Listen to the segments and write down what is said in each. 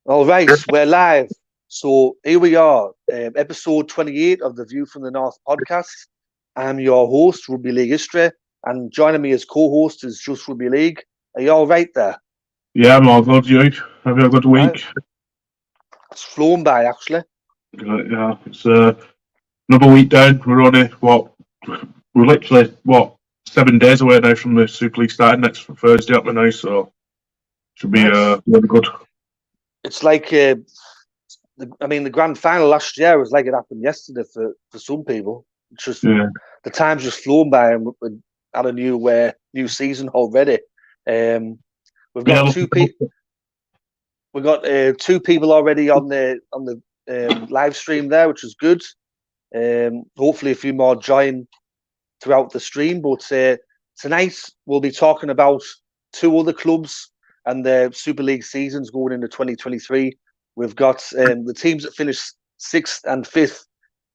All right, we're live. So here we are, episode 28 of the View from the North podcast. I'm your host, Rugby League History, and joining me as co-host is Just Rugby League. Are you all right there? Yeah, I'm all good. You have you a good Right, week? it's flown by actually. Yeah, it's another week down. We're literally 7 days away now from the Super League starting next Thursday up now, so should be Right, really good. it's like the grand final last year was like it happened yesterday for some people. It's just Yeah, the time's just flown by, and we're at a new season already. Um, we've yeah. got Looking forward to it. we got two people already on the live stream there, which is good. Hopefully, a few more join throughout the stream. But tonight we'll be talking about two other clubs and their Super League seasons going into 2023. We've got the teams that finished sixth and fifth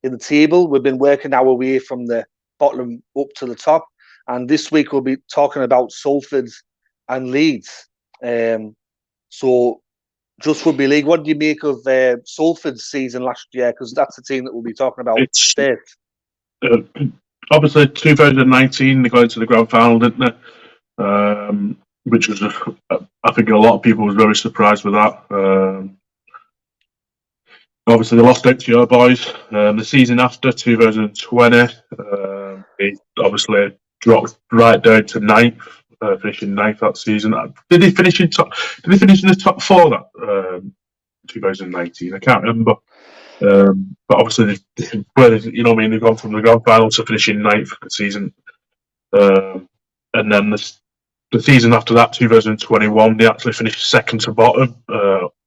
in the table. We've been working our way from the bottom up to the top, and this week we'll be talking about Salford and Leeds. So just Rugby League, what do you make of Salford's season last year? Because that's the team that we'll be talking about It's today. uh, obviously 2019. They got into the grand final, didn't they? Which was, I think, a lot of people was very surprised with that. Obviously, they lost out to your boys. The season after 2020, they obviously dropped right down to ninth, finishing ninth that season. Did they finish in top? Did they finish in the top four that 2019? I can't remember. But obviously, you know what I mean. They've gone from the grand final to finishing ninth for the season, and then the season after that, 2021, they actually finished second to bottom,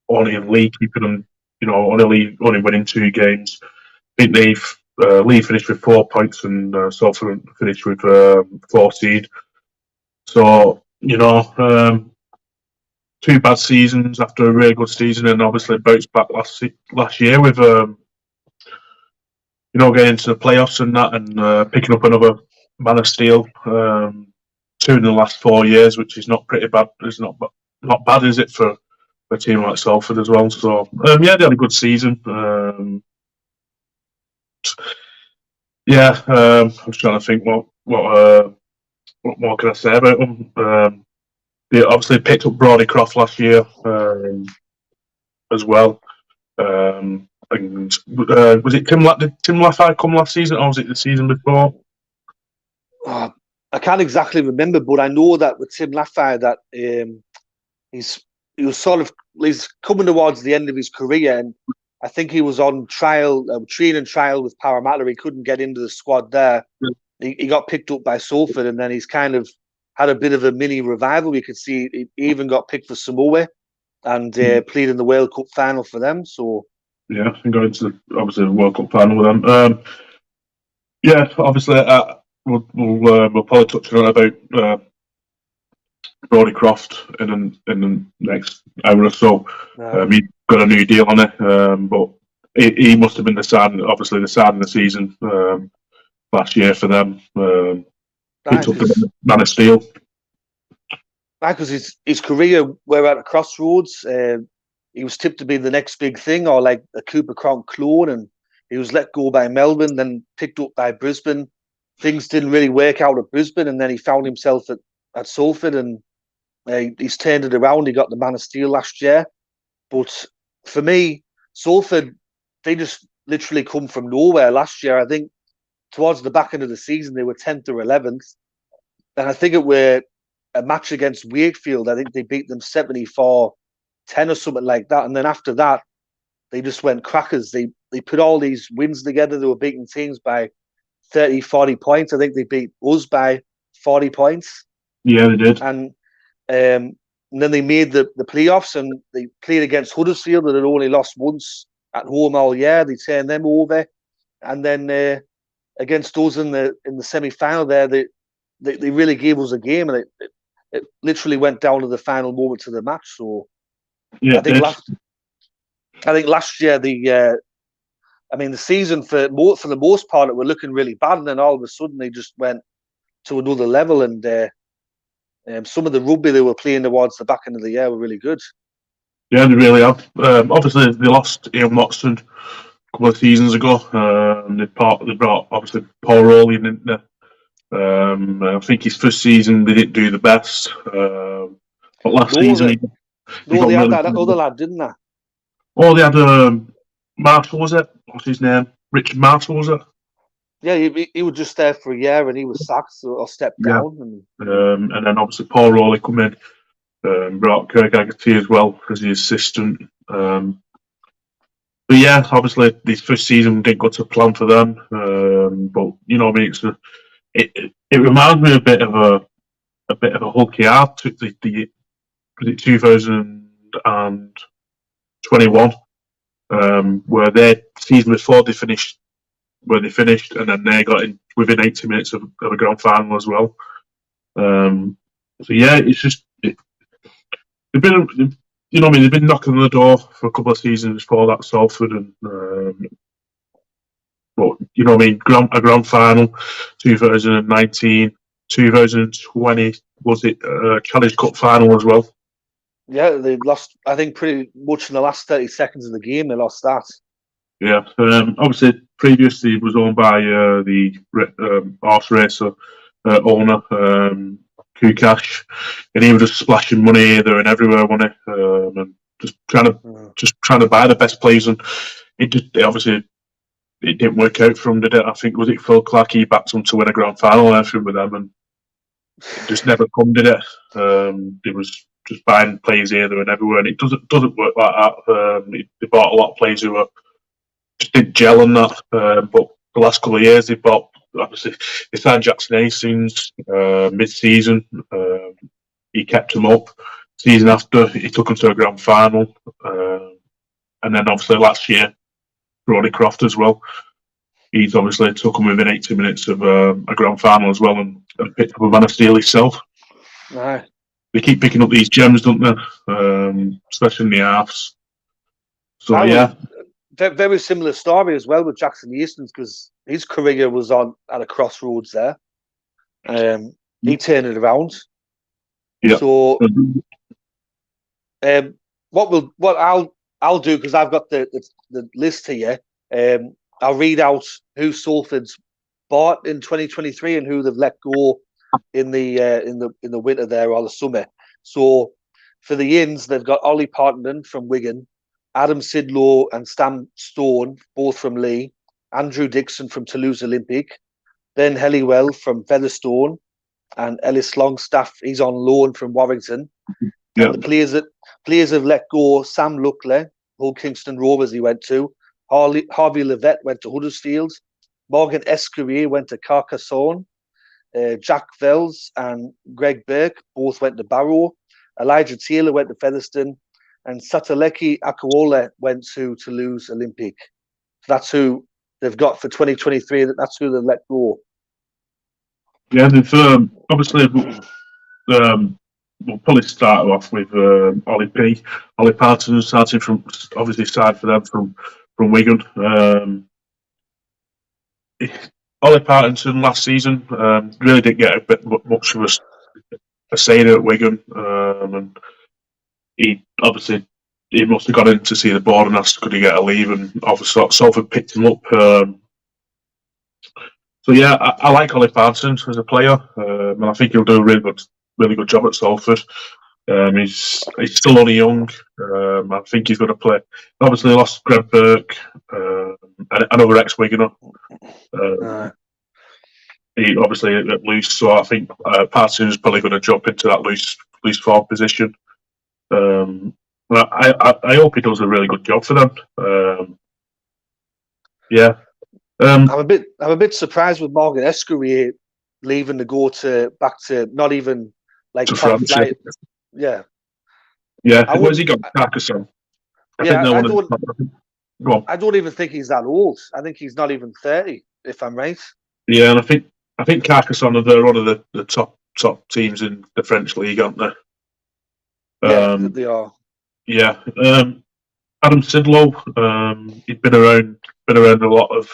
only in league keeping them, only winning two games. I think Leeds finished with 4 points and Salford finished with 14. So, two bad seasons after a really good season, and obviously bounced back last year with, getting into the playoffs and that, and picking up another Man of Steel. Two in the last 4 years, which is not pretty bad. It's not bad, is it, for a team like Salford as well? So yeah, they had a good season. I was trying to think what more can I say about them. They obviously picked up Brodie Croft last year as well. And was it did Tim Laffey come last season, or was it the season before? Oh, I can't exactly remember, but I know that with Tim Laffey that he was sort of he's coming towards the end of his career, and I think he was on training trial with Parramatta. He couldn't get into the squad there. He got picked up by Salford, and then he's kind of had a bit of a mini revival. We could see he even got picked for Samoa and played in the World Cup final for them. So yeah, and got into obviously the World Cup final with them. Obviously we'll probably touch on about Brodie Croft in the next hour or so. He's got a new deal on it, but he must have been the sign of the season last year for them. Picked up the Man of Steel. Because his career were at a crossroads. He was tipped to be the next big thing, or like a Cooper Cronk clone, and he was let go by Melbourne, then picked up by Brisbane. Things didn't really work out at Brisbane, and then he found himself at Salford, and he's turned it around. He got the Man of Steel last year. But for me, Salford, they just literally come from nowhere last year. I think towards the back end of the season, they were 10th or 11th. And I think it were a match against Wakefield. I think they beat them 74-10 or something like that. And then after that, they just went crackers. They put all these wins together. They were beating teams by 30, 40 points. I think they beat us by 40 points. Yeah, they did. And then they made the playoffs, and they played against Huddersfield that had only lost once at home all year. They turned them over. And then against us in the semi-final there, they really gave us a game, and it literally went down to the final moment of the match. So yeah, I think last year the season for the most part it were looking really bad, and then all of a sudden they just went to another level, and some of the rugby they were playing towards the back end of the year were really good. Yeah, they really have. Obviously, they lost Ian Watson a couple of seasons ago. They brought obviously Paul Rowley in there. I think his first season they didn't do the best. But last season he got they had really that other good. lad, didn't they? Oh, they had Marshall, was it? What's his name? Richard Marshall, was it? Yeah, he was just there for a year and he was sacked or stepped Yeah. down. And then obviously Paul Rowley come in, brought Kirk Haggerty as well as the assistant. But yeah, obviously this first season didn't go to plan for them. But you know, I mean, it reminds me a bit of a Hull KR took the 2021, where their season before they finished where they finished, and then they got in within 80 minutes of a grand final as well. So yeah, it's just they've been, you know, what I mean, they've been knocking on the door for a couple of seasons before that, Salford, and but you know, what I mean, a grand final, 2019, 2020 was it Challenge Cup final as well. Yeah, they lost. I think pretty much in the last 30 seconds of the game, they lost that. Yeah, obviously previously it was owned by the horse racer owner, Kukash, and he was just splashing money here and everywhere, wasn't he? And just trying to buy the best players, and obviously it didn't work out for him, did it? I think was it Phil Clark, he backed him to win a grand final and everything with them, and it just never come, did it? It was just buying players here, there, and everywhere, and it doesn't work like that. They bought a lot of players who were just didn't gel on that. But the last couple of years, they bought, obviously, they signed Jackson Hastings mid-season. He kept him up. Season after, he took him to a grand final. And then, obviously, last year, Brody Croft as well. He's obviously took him within 80 minutes of a grand final as well, and picked up a man of steel himself. Right. They keep picking up these gems, don't they? Especially in the halves. So, yeah. Very similar story as well with Jackson Hastings, because his career was at a crossroads there. He turned it around. Yeah. So, what I'll do, because I've got the list here. I'll read out who Salford's bought in 2023 and who they've let go in the winter there or the summer. So, for the Inns, they've got Ollie Partington from Wigan, Adam Sidlow and Stan Stone, both from Lee, Andrew Dixon from Toulouse Olympic, Ben Helliwell from Featherstone, and Ellis Longstaff, he's on loan from Warrington. Yeah. And the players have let go: Sam Luckley, Hull Kingston Rovers he went to, Harvey Levette went to Huddersfield, Morgan Escurier went to Carcassonne, Jack Vels and Greg Burke both went to Barrow, Elijah Taylor went to Featherstone, and Sataleki Akuola went to Toulouse Olympic. That's who they've got for 2023. That's who they've let go. Yeah, they've obviously we'll probably start off with Ollie P. Ollie Parton starting from obviously side for them from Wigan. Ollie Parton last season really didn't get a bit much of a say at Wigan, and he obviously he must have got in to see the board and asked could he get a leave, and obviously Salford picked him up. So yeah, I like Ollie Parton as a player, and I think he'll do a really good job at Salford. He's still only young. I think he's going to play. Obviously, they lost Greg Burke, another ex-Wiganer. He obviously at loose, so I think Parton's probably going to jump into that loose forward position. I hope he does a really good job for them. Yeah. I'm a bit surprised with Morgan Escurier leaving to go back to not even like to top France, flight. Yeah. Where's he got? Carcassonne. I don't even think he's that old. I think he's not even 30, if I'm right. Yeah, and I think Carcassonne they're one of the top teams in the French league, aren't they? Yeah, they are. Yeah. Adam Sidlow, he'd been around a lot of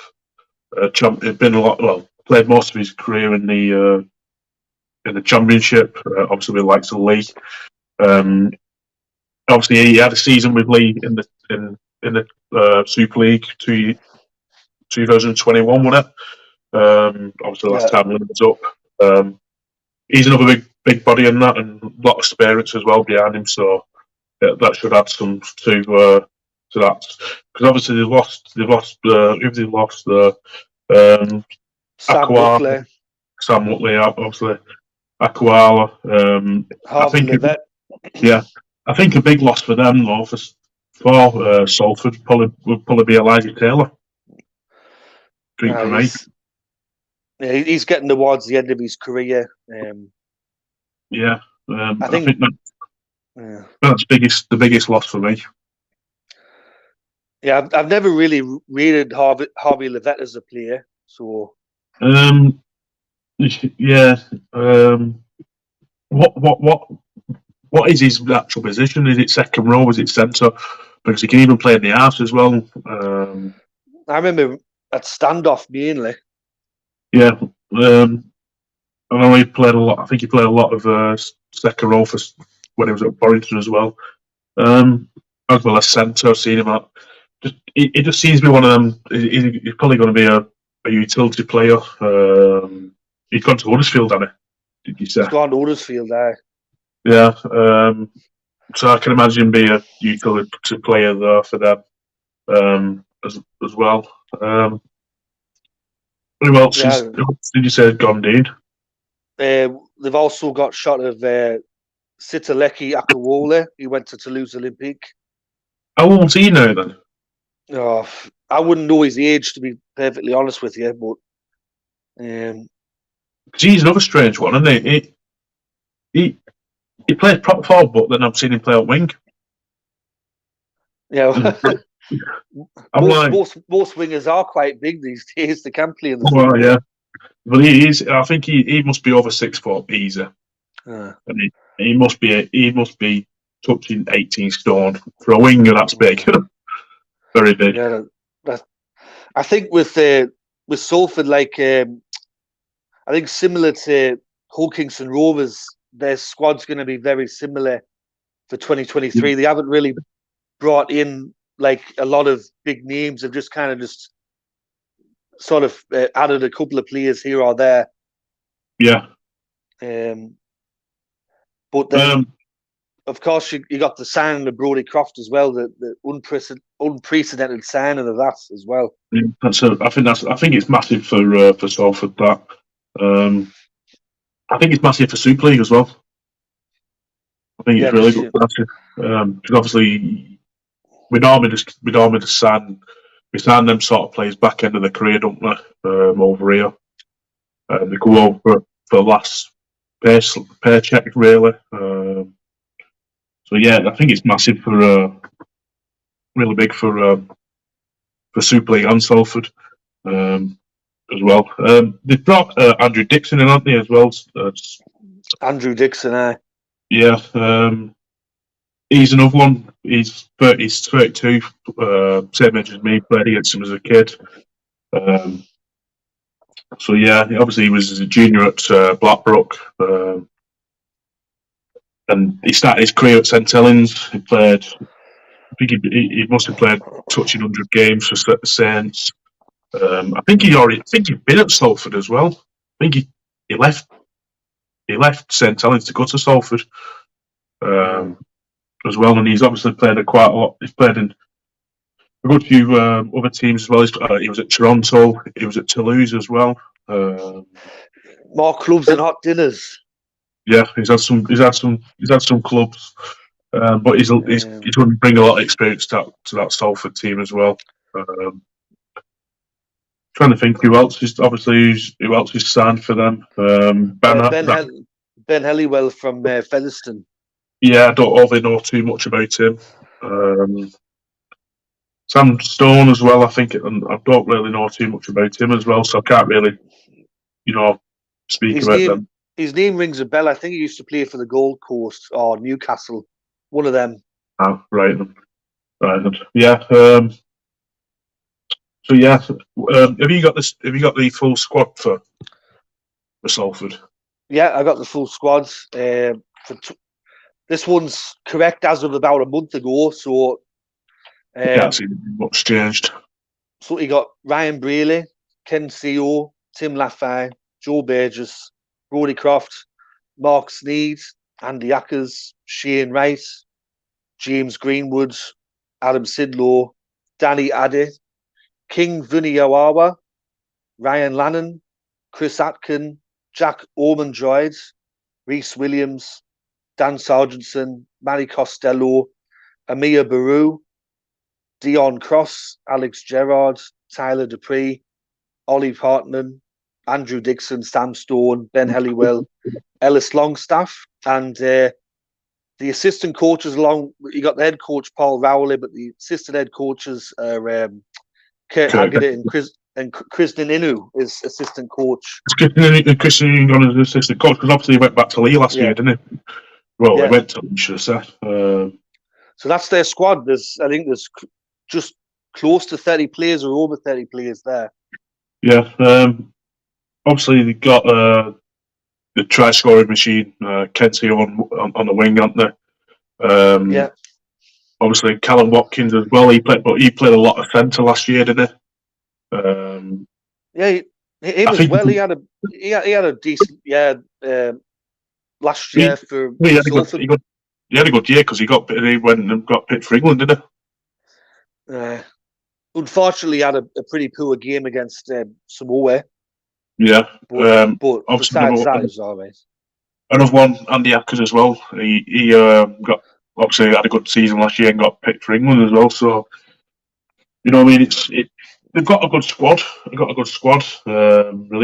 played most of his career in the Championship, obviously with the likes of Lee. obviously he had a season with Lee in the Super League 2021, wasn't it? Obviously, last time Lee was up. He's another big body in that, and a lot of experience as well behind him. So that should add some to that. Because obviously they've lost who have they lost? Aquala, Sam Mutley, obviously Aquala. Harvey Levett. I think a big loss for them though for Salford would probably be Elijah Taylor. He's getting towards the end of his career. I think that's the biggest loss for me. Yeah, I've never really rated Harvey Levett as a player. So, what is his actual position? Is it second row? Is it centre? Because he can even play in the halves as well. I remember at standoff mainly. Yeah, I know he played a lot. I think he played a lot of second row for when he was at Warrington as well. As well as centre, I've seen him at. He just seems to be one of them. He's probably going to be a utility player. He's gone to Huddersfield, hasn't he? Did you say? He's gone to Huddersfield, Yeah. So I can imagine be a utility player there for them as well. Who else did you say had gone, Dean? They've also got shot of Sitaleki Akawole. He went to Toulouse Olympique. How old's he now then? Oh, I wouldn't know his age, to be perfectly honest with you, but he's another strange one, isn't he? He played prop forward, but then I've seen him play out wing. Yeah, most wingers are quite big these days. They can play in the well, yeah. But he is. I think he must be over 6 foot easy, and he must be touching 18 stone for a winger. That's big, very big. Yeah, I think with Salford, like I think similar to Hull Kingston Rovers, their squad's going to be very similar for 2023. They haven't really brought in like a lot of big names. They've just kind of sort of added a couple of players here or there. Yeah. But then, of course, you got the signing of Brodie Croft as well. The unprecedented signing of that as well. Yeah, I think it's massive for Salford. That I think it's massive for Super League as well. I think it's really good. Because obviously, we normally just sign them sort of players back end of their career, don't we? Over here, they go over for the last paycheck, really. So yeah, I think it's massive for really big for Super League and Salford as well. They've brought Andrew Dixon in, haven't they, as well? Andrew Dixon, Yeah, he's another one. He's 32, same age as me. Played against him as a kid. So yeah, obviously he was a junior at Blackbrook, and he started his career at St Helens. He played. I think he must have played touching 100 games for Saints. I think he'd been at Salford as well. I think he left St Helens to go to Salford as well, and he's obviously played quite a lot. He's played in a good few other teams as well. He was at Toronto. He was at Toulouse as well. More clubs than hot dinners. Yeah, he's had some clubs, but he's going to bring a lot of experience to that Salford team as well. Trying to think who else is signed for them. Ben Helliwell from Featherstone. Yeah, I don't really know too much about him. Sam Stone as well. I don't really know too much about him as well, so I can't really, speak about them. His name rings a bell. I think he used to play for the Gold Coast or Newcastle. One of them. Oh, right. Yeah. So yeah, have you got the full squad for Salford? Yeah, I got the full squad. This one's correct as of about a month ago. So, Can't see much changed. so you got Ryan Brealey, Ken Co, Tim Laffey, Joe Burgess, Brodie Croft, Mark Sneed, Andy Ackers, Shane Wright, James Greenwood, Adam Sidlow, Danny Addy, King Vuniyawawa, Ryan Lannon, Chris Atkin, Jack Ormondroyd, Rhys Williams, Dan Sargentson, Manny Costello, Amir Baru, Dion Cross, Alex Gerrard, Tyler Dupree, Ollie Partman, Andrew Dixon, Sam Stone, Ben Helliwell, Ellis Longstaff, and the assistant coaches along. You got the head coach Paul Rowley, but the assistant head coaches are Kurt Haggett and Kristen Inu is assistant coach. Christian gone as assistant coach because obviously he went back to Lee last year, didn't he? Well, he went to Leeds, should have said. So that's their squad. I think there's just close to 30 players or over 30 players there. Yeah. Obviously, they got the try scoring machine, Kenty on the wing, aren't they? Obviously, Callum Watkins as well. He played a lot of centre last year, didn't he? Him as well. He had a decent last year for Salford. He had a good year because he went and got picked for England, didn't he? Unfortunately, he had a pretty poor game against Samoa. Yeah, but besides that, he's always another one. Andy Ackers as well. He got obviously had a good season last year and got picked for England as well. So you know, what I mean, they've got a good squad. Really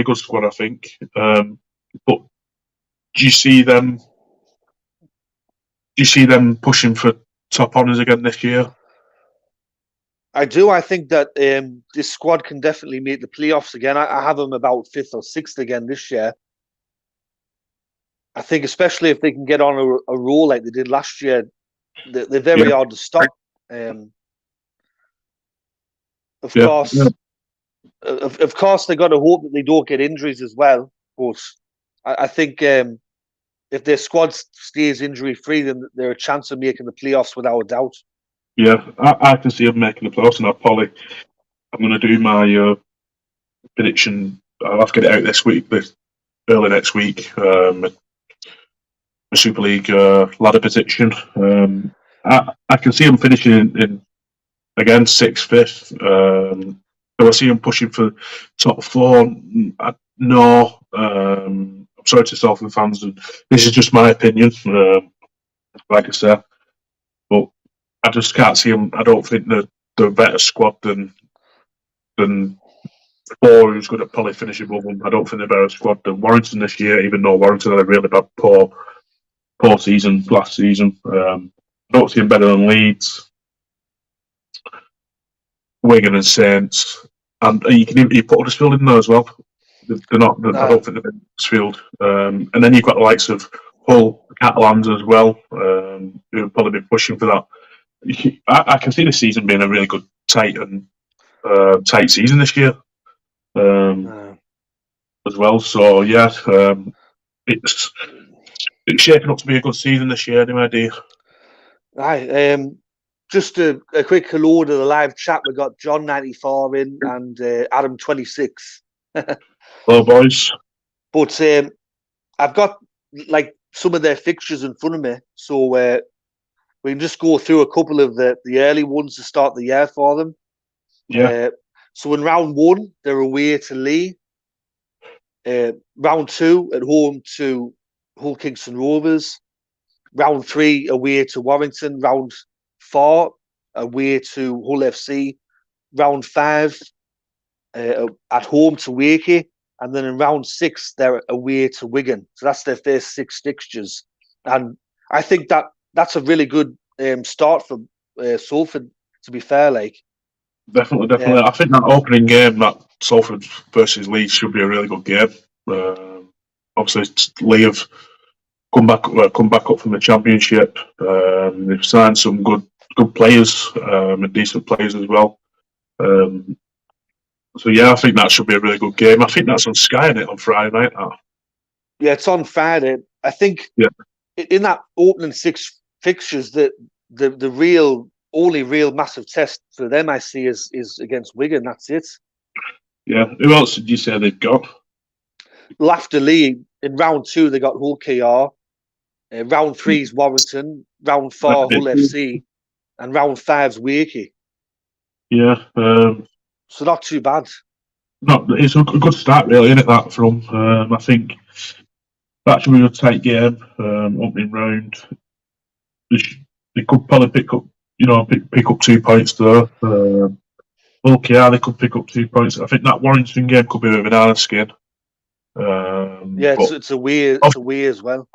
good squad, I think. But do you see them pushing for top honours again this year? I do. I think that this squad can definitely make the playoffs again. I have them about 5th or 6th again this year. I think especially if they can get on a roll like they did last year, they're very hard to stop. Of course, they got to hope that they don't get injuries as well. But I think if their squad stays injury free, then they're a chance of making the playoffs without a doubt. Yeah, I can see them making the playoffs, and I'm going to do my prediction. I'll have to get it out this week, early next week. The Super League ladder prediction. I can see them finishing in again 6th, 5th. So I see them pushing for top 4. No, I'm sorry to Salford fans. This is just my opinion. Like I said, but I just can't see them. I don't think they're a better squad than 4, who's going to probably finish above them. I don't think they're a better squad than Warrington this year, even though Warrington had a really bad poor season last season. I don't see them better than Leeds, Wigan, and Saints. And you put Huddersfield in there as well. They're not. No. I don't think they're in Huddersfield. And then you've got the likes of Hull, Catalans as well, who've probably been pushing for that. I can see the season being a really good tight season this year as well. So yeah, it's shaping up to be a good season this year. Anyway, dear. Right. Just a quick hello to the live chat. We got John 94 in and Adam 26. Hello, boys. But I've got like some of their fixtures in front of me, so we can just go through a couple of the early ones to start the year for them. Yeah. So in round 1, they're away to Lee. Round 2, at home to Hull Kingston Rovers. Round 3, away to Warrington. Round 4, away to Hull FC. Round 5, at home to Wakey. And then in round 6, they're away to Wigan. So that's their first 6 fixtures. And I think that's a really good start for Salford, to be fair. Like, Definitely. I think that opening game, that Salford versus Leeds, should be a really good game. Obviously, Lee have come back up from the Championship. They've signed some good players and decent players as well. So yeah, I think that should be a really good game. I think that's on Sky, isn't it, on Friday night? Yeah, it's on Friday. I think. Yeah. in that opening 6 fixtures, the real only real massive test for them I see is against Wigan. That's it. Yeah. Who else did you say they've got? Well, after Lee, in round 2 they got Hull KR. Round 3 is Warrington. Round 4 Hull FC, and round 5's Wakey. Yeah. So not too bad. No, it's a good start, really, isn't it? That from I think that should be a tight game. Opening round, they could probably pick up, pick up 2 points there. Okay, they could pick up 2 points. I think that Warrington game could be a bit of an iron skin. Yeah, it's away as well.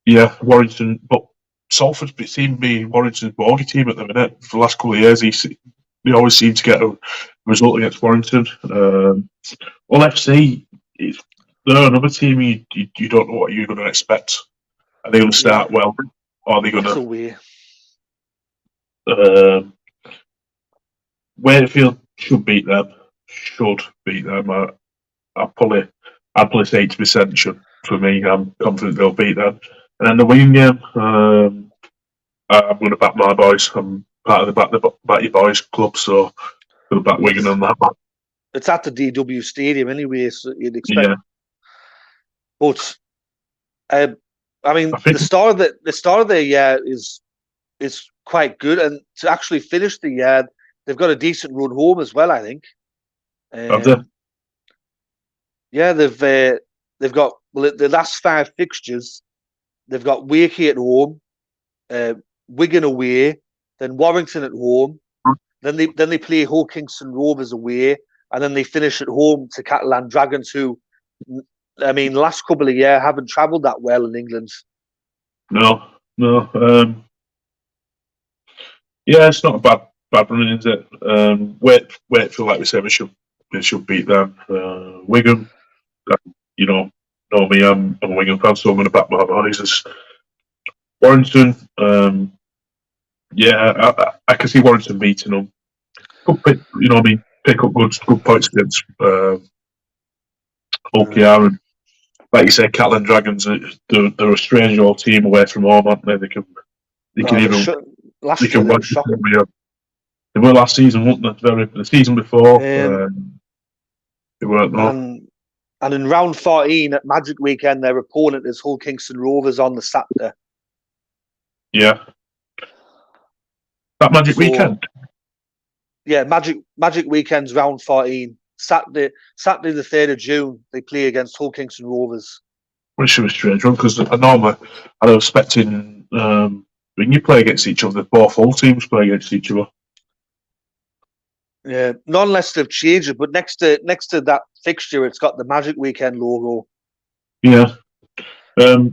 Yeah, Warrington, but Salford seem to be Warrington's bogey team at the minute. For the last couple of years, they always seem to get a result against Warrington. Well, FC, they're another team you don't know what you're going to expect. Are they going to start well, or are they going to? Wakefield should beat them. I'd probably say 80% should. For me, I'm confident they'll beat them. And then the Wigan game, I'm going to back my boys. I'm part of the Back Your Boys club, so I'm going to back Wigan on that one. It's at the DW Stadium anyway, so you'd expect. Yeah. But I mean, the start of the year is quite good, and to actually finish the year, they've got a decent run home as well, I think. Have they? Yeah, they've got the last 5 fixtures. They've got Wakey at home, Wigan away, then Warrington at home, then they play Hull Kingston Rovers away, and then they finish at home to Catalan Dragons, who, I mean, the last couple of years haven't travelled that well in England. No. Yeah, it's not a bad run, is it? Wakefield, like we said, we should beat them. Wigan, you know me, I'm a Wigan fan, so I'm going to back my boys. Warrington, I can see Warrington beating them. Pick up good points against OKR, and like you say, Catalan Dragons. They're a strange old team away from home, aren't they? They can win. They were last season, weren't they? The season before, they weren't. And in round 14 at Magic Weekend, their opponent is Hull Kingston Rovers on the Saturday. Yeah. That Magic Weekend? Yeah, Magic Weekend's round 14. Saturday the 3rd of June, they play against Hull Kingston Rovers. Which was a strange one, because I was expecting when you play against each other, both Hull teams play against each other. Yeah, not unless they've changed it, but next to that fixture, it's got the Magic Weekend logo. Yeah. I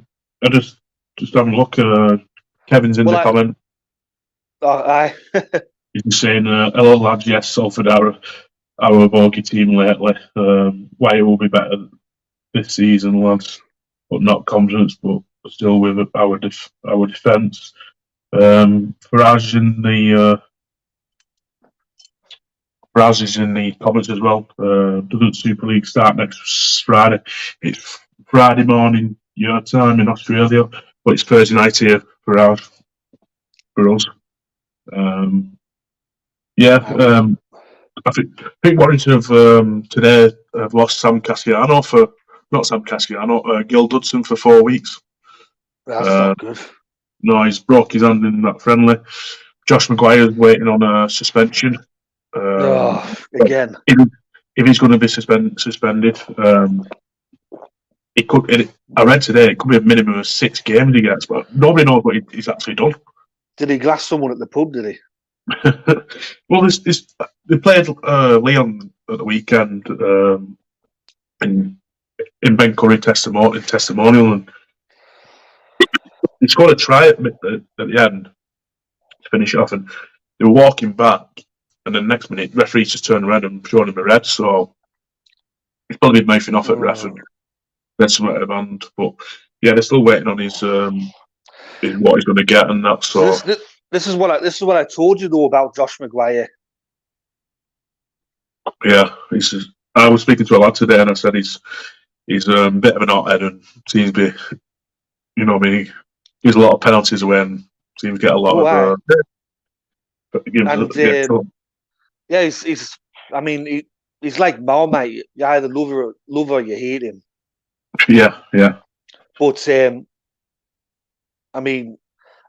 just having a look. Kevin's in the comment. Aye. He's saying, hello lads, yes, Salford are our bogey team lately. Why it will be better this season, lads, but not confidence, but still with our defence. Faraz is in the comments as well. Doesn't Super League start next Friday? It's Friday morning your time in Australia, but it's Thursday night here for us. I think Warrington have today have lost Sam Casciano Gil Dudson for 4 weeks. That's not good. No, he's broke his hand in that friendly. Josh Maguire's waiting on a suspension. Again. If he's going to be suspended, it could. I read today it could be a minimum of 6 games he gets, but nobody knows what he's actually done. Did he glass someone at the pub? Did he? Well, they played Leon at the weekend in Ben Curry testimonial, and he scored a try at the end to finish it off, and they were walking back, and the next minute, the referee just turned around and showed him a red. So he's probably been mouthing off at ref and then something at the band. But yeah, they're still waiting on his what he's going to get, and that. So this is what I told you though about Josh Maguire. Yeah, I was speaking to a lad today, and I said he's a bit of an hothead and seems to be, gives a lot of penalties away and seems to get a lot Aye. of. And yeah, he's. I mean, he's like Mao, mate. You either love or you hate him. Yeah. But I mean,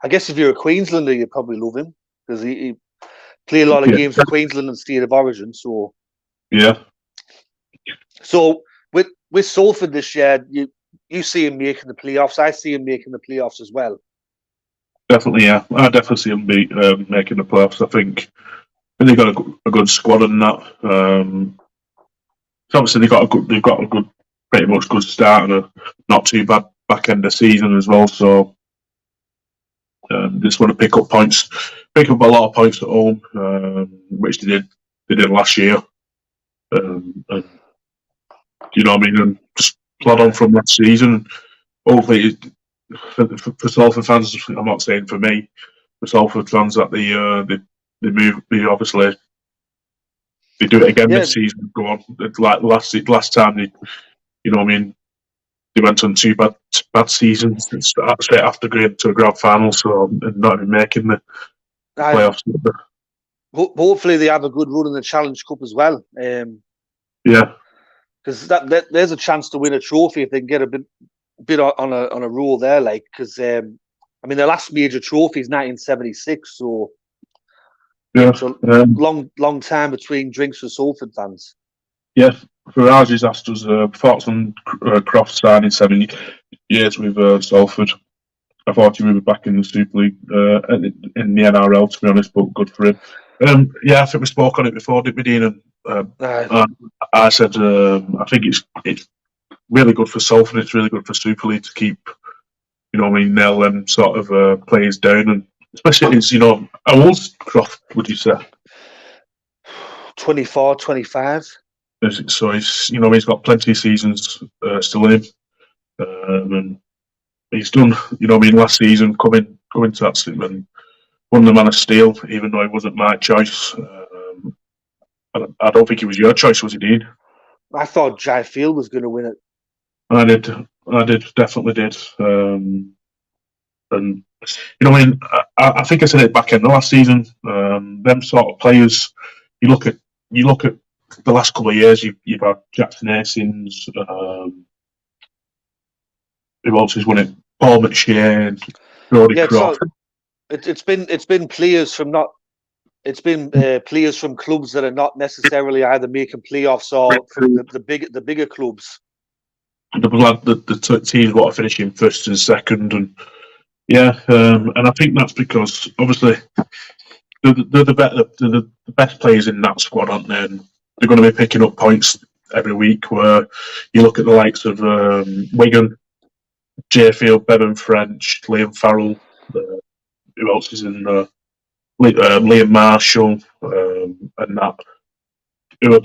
I guess if you're a Queenslander, you probably love him because he played a lot of games for Queensland and State of Origin. So yeah. So with Salford this year, you see him making the playoffs. I see him making the playoffs as well. Definitely, yeah. I definitely see them making the playoffs. I think they've got a good squad in that. Obviously they've got a good, pretty much good start and a not too bad back end of season as well. So just want to pick up a lot of points at home, which they did. They did last year. And you know what I mean? And just plod on from last season. Hopefully, for Salford fans, I'm not saying for me, for Salford fans that they move. They obviously they do it again this season. Go on, like last time they, you know what I mean? They went on two bad seasons straight after going to a grand final, so and not even making the playoffs. Hopefully, they have a good run in the Challenge Cup as well. Yeah, because there's a chance to win a trophy if they can get a bit on a roll there. Like, because I mean, their last major trophy is 1976, so it's a long time between drinks for Salford fans. Yeah, Farage has asked us thoughts on Croft signing 7 years with Salford. I thought he would be back in the Super League in the NRL, to be honest, but good for him. Yeah, I think we spoke on it before, didn't we, Dean? I said I think it's really good for Salford. It's really good for Super League to keep, you know what I mean, nail them sort of players down, and especially it's, you know, how old's Croft, would you say? 24, 25. So he's, you know, he's got plenty of seasons still in him, and he's done, you know, I mean, last season coming to that season and won the Man of Steel, even though it wasn't my choice. I don't think it was your choice, was it, Dean? I thought Jai Field was going to win it. I did, definitely did. And you know, I mean, I think I said it back in the last season. Them sort of players, you look at the last couple of years. You've had Jackson Hastings. Who else has won it? Paul McShane, Brody Croft. It's been players from not. It's been players from clubs that are not necessarily either making playoffs or from the bigger clubs. The teams what are finishing first and second, and yeah, and I think that's because obviously they're the best players in that squad, aren't they? And they're going to be picking up points every week. Where you look at the likes of Wigan, Jayfield, Bevan French, Liam Farrell. Who else is in there? Liam Marshall and that. Who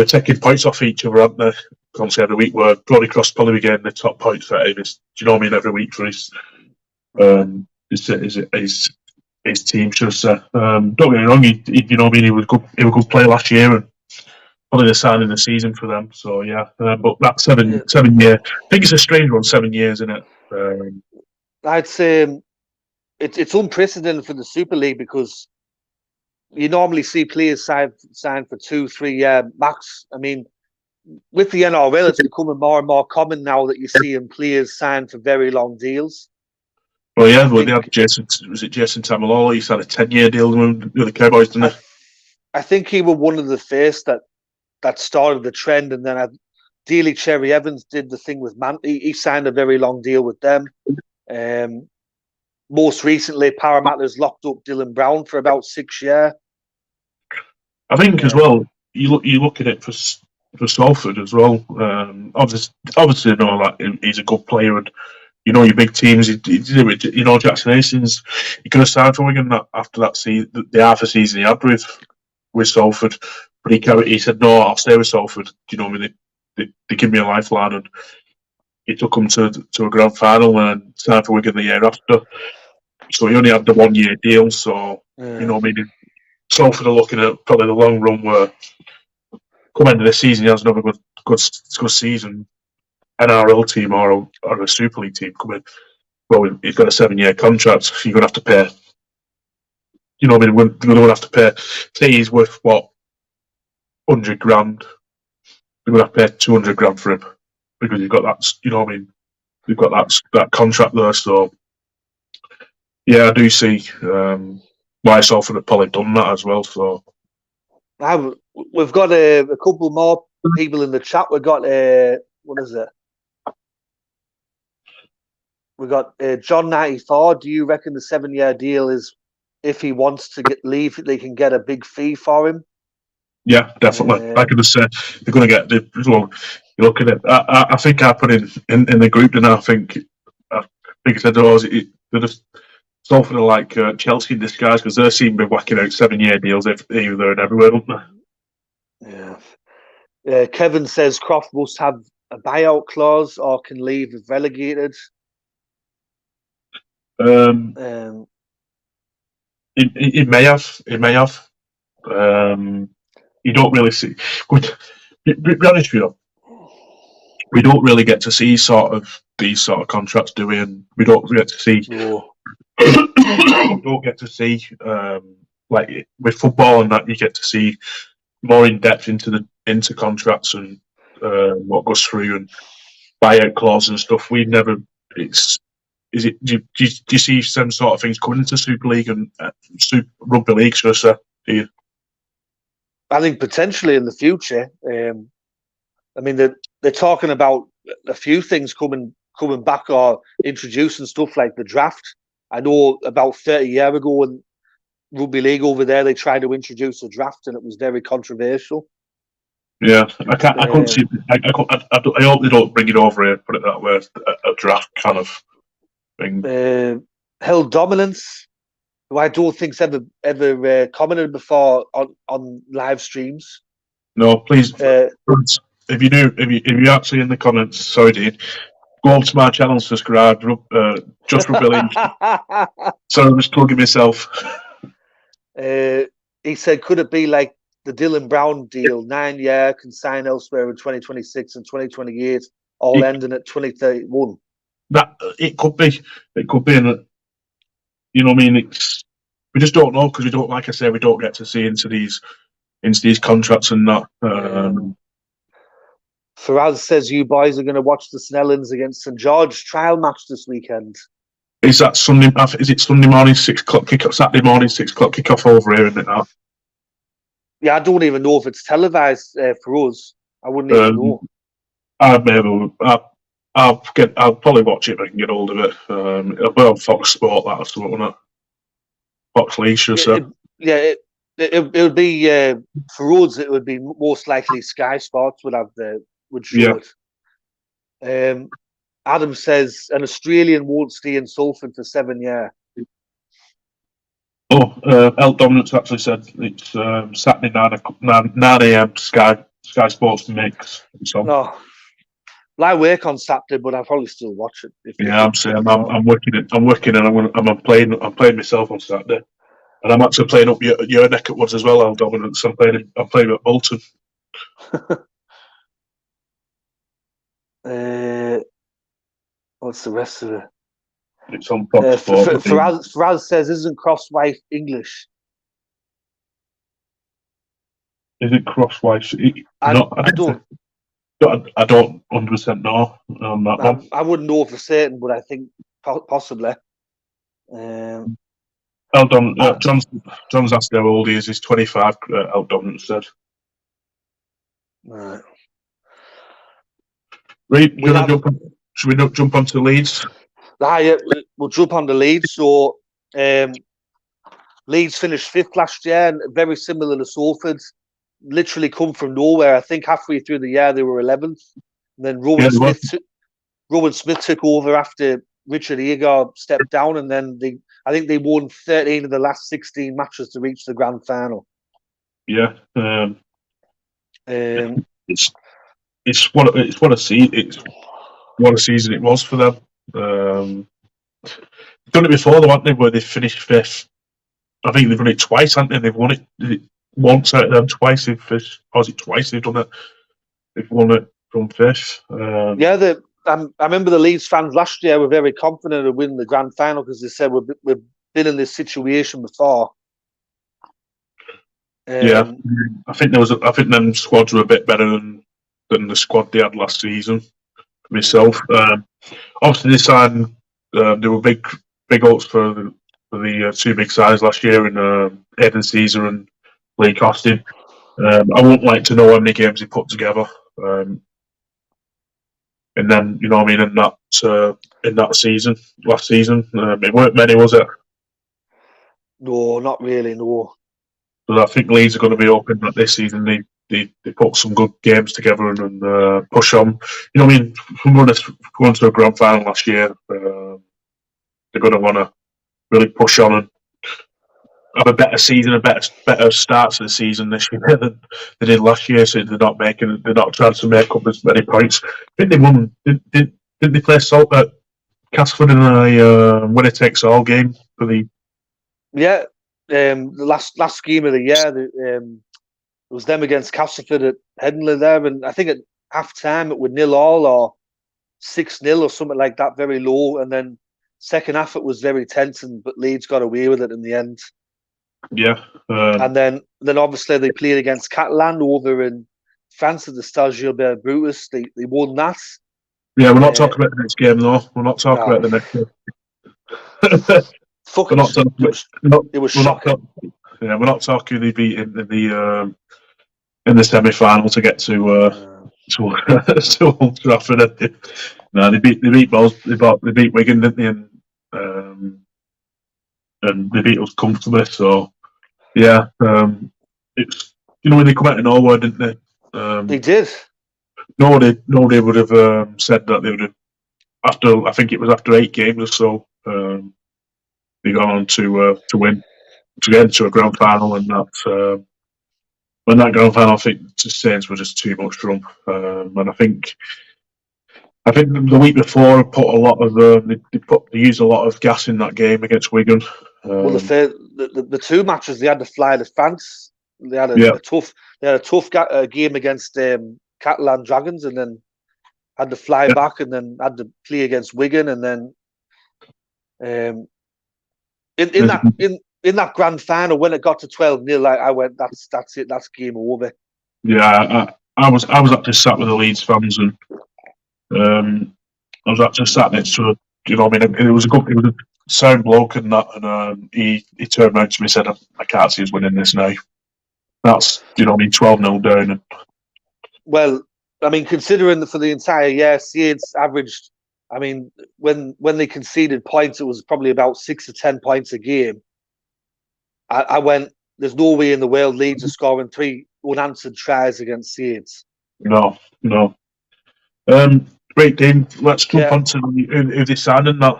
are taking points off each other, aren't they? Obviously, every week, where Brody Cross probably getting the top points for his. Do you know what I mean? Every week for his team, should I say? Don't get me wrong. You know what I mean? He was good. He was a good player last year, and probably the signing the season for them. So yeah, but that 7 year. I think it's a strange one. 7 years, isn't it? I'd say it's unprecedented for the Super League because you normally see players sign for 2-3 year max. I mean, with the NRL, it's becoming more and more common now that you're seeing players sign for very long deals. Well, yeah, they had Jason. Was it Jason Taumalolo? He's had a 10-year deal with the Cowboys, didn't he? I think he was one of the first that started the trend, and then Daly Cherry Evans did the thing with Man. He signed a very long deal with them. Most recently, Parramatta's locked up Dylan Brown for about 6 years. I think as well. You look at it for Salford as well. Obviously, you know, like he's a good player, and you know your big teams. You know, Jackson Hastings. He could have signed for Wigan after that season, the half a season he had with Salford, but he said no, I'll stay with Salford. You know, I mean, they give me a lifeline, and he took him to a grand final and signed for Wigan the year after. So he only had the 1 year deal. So you know, I mean, Salford are looking at probably the long run where come end of the season he has another good season, NRL team or a Super League team come in. well, he's got a 7-year contract. So you're going to have to pay. You know what I mean? We're going to have to pay. Say he's worth what, 100 grand. We're going to have to pay 200 grand for him because you've got that. You know what I mean? You've got that contract there. So yeah, I do see why Salford have probably done that as well. So we've got a couple more people in the chat. We've got what is it? We got John 94. Do you reckon the 7-year deal is if he wants to leave, they can get a big fee for him? Yeah, definitely. Like I just said, they're going to get the. Well, you look at it. I think I put in the group, and I think I said, they're just Salford are like Chelsea in disguise because they seem to be whacking out 7-year deals here, there, and everywhere, don't they? Yeah. Kevin says Croft must have a buyout clause or can leave if relegated. It may have. It may have. You don't really see. Be honest with you, we don't really get to see these sort of contracts, do we? And we don't get to see. No. We don't get to see like with football and that you get to see more in depth into contracts and what goes through and buyout clauses and stuff. We've never. Do you see some sort of things coming into Super League and Super Rugby League? Should I say? Do you? I think potentially in the future. I mean, they're talking about a few things coming back or introducing stuff like the draft. I know about 30 years ago in Rugby League over there, they tried to introduce a draft and it was very controversial. Yeah, I couldn't see. I hope they don't bring it over here. Put it that way, a draft kind of thing. Hell Dominance, who I don't think's ever commented before on live streams. No, please. If you actually in the comments, sorry, Dean, go up to my channel and subscribe. Just Rugby League. Sorry, I'm just plugging myself. He said, could it be like the Dylan Brown deal, 9 year, can sign elsewhere in 2026 and 2028, all ending at 2031? That it could be, and you know what I mean. We just don't know because we don't, like I say, we don't get to see into these contracts and that. Faraz says you boys are going to watch the Snellings against St George trial match this weekend. Is that Sunday? Is it Sunday morning 6 o'clock kickoff? Saturday morning 6 o'clock kickoff over here, isn't it? Now? Yeah, I don't even know if it's televised for us. I wouldn't even know. I'll probably watch it if I can get hold of it. It'll be on Fox Sport, that or something, won't it? Fox Leisure, so. It would be for us. It would be most likely Sky Sports would show it. Adam says an Australian won't stay in Salford for 7 years. Elk Dominance actually said it's Saturday 9 a.m. Sky Sports mix. So. No, well, I work on Saturday, but I'll probably still watch it. I'm saying I'm working, and I'm playing myself on Saturday, and I'm actually playing up your neck at woods as well, Elk Dominance. I'm playing at Bolton. What's the rest of it? It's on Fox Sport. Faraz says, isn't Crosswife English? Is it Crosswife? I don't 100% know on that one. I wouldn't know for certain, but I think possibly. John's asked how old he is. He's 25. Elk Dominance said. Right. Should we jump onto Leeds? Yeah, we'll jump on the Leeds. So Leeds finished 5th last year, and very similar to Salford. Literally come from nowhere. I think halfway through the year they were 11th. And then Rowan Smith took over after Richard Agar stepped down, and then I think they won 13 of the last 16 matches to reach the grand final. Yeah. It's what a season it was for them. They've done it before, though, haven't they? Where they finished 5th. I think they've done it twice, haven't they? They've won it once out of them, twice. Or is it twice they've done it? They've won it from 5th. Yeah, I remember the Leeds fans last year were very confident of winning the grand final because they said we've been in this situation before. Yeah, I think them squads were a bit better than the squad they had last season. Myself, obviously this time there were big hopes for the two big sides last year in Aidan Caesar and Lee Costin. I wouldn't like to know how many games he put together. And then, you know what I mean, in that season, last season, it weren't many, was it? No, not really, no. But I think Leeds are going to be hoping that this season they put some good games together and push on. You know what I mean? From going to a grand final last year, they're going to want to really push on and have a better season, a better start to the season this year than they did last year. So they're not trying to make up as many points. I think they won. Didn't they play Salt at Castleford in a winner takes all game for the? Yeah, the last game of the year, it was them against Castleford at Headingley there, and I think at half time it was 0-0 or 6-0 or something like that, very low, and then second half it was very tense, but Leeds got away with it in the end. Yeah, and then obviously they played against Catalan over in France at the Stade Gilbert Brutus. They won that. Yeah, we're not talking about the next game though. We're not talking about the next game. Fuck we're not talking it was shocking. We're not talking they beat in the semi-final to get to Old Trafford. No, they beat Wigan, didn't they? And they beat us comfortably. So yeah, it's when they come out of nowhere, didn't they? They did. Nobody would have said that they would have. I think it was after 8 games or so, they got on to win, to get into a grand final, and that when that grand final, I think the Saints were just too much for them, and I think the week before put a lot of they used a lot of gas in that game against Wigan. Well, the two matches they had to fly to France. They had a tough game against Catalan Dragons, and then had to fly back, and then had to play against Wigan, and then in that grand final when it got to 12-0, I went, that's it, that's game over. Yeah, I was actually sat with the Leeds fans, and I was actually sat next to it was a sound bloke and that, and he turned around to me and said, I can't see us winning this now. That's 12-0 down. And well, I mean, considering for the entire year, Saints averaged, I mean, when they conceded points, it was probably about 6 to 10 points a game. I went, there's no way in the world Leeds are scoring 3 unanswered tries against Saints. No. Great, Dean. Let's jump on to who they signed in that.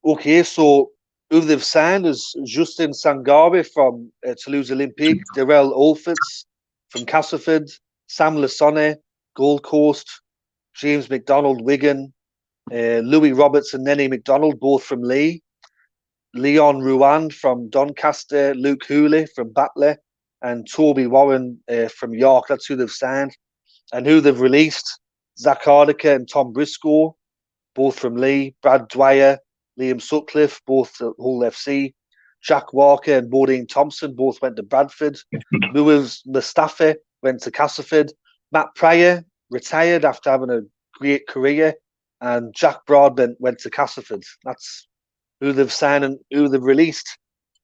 Okay, so who they've signed is Justin Sangare from Toulouse Olympique, Darrell Olfitz from Castleford, Sam Lassonne, Gold Coast, James McDonald, Wigan, Louis Roberts and Nenny McDonald, both from Lee, Leon Ruan from Doncaster, Luke Hooley from Batley, and Toby Warren from York. That's who they've signed. And who they've released, Zach Hardiker and Tom Briscoe, both from Lee, Brad Dwyer, Liam Sutcliffe, both at Hull FC, Jack Walker and Bodine Thompson, both went to Bradford. Lewis Mustafa went to Castleford. Matt Pryor retired after having a great career, and Jack Broadbent went to Castleford. That's who they've signed and who they've released.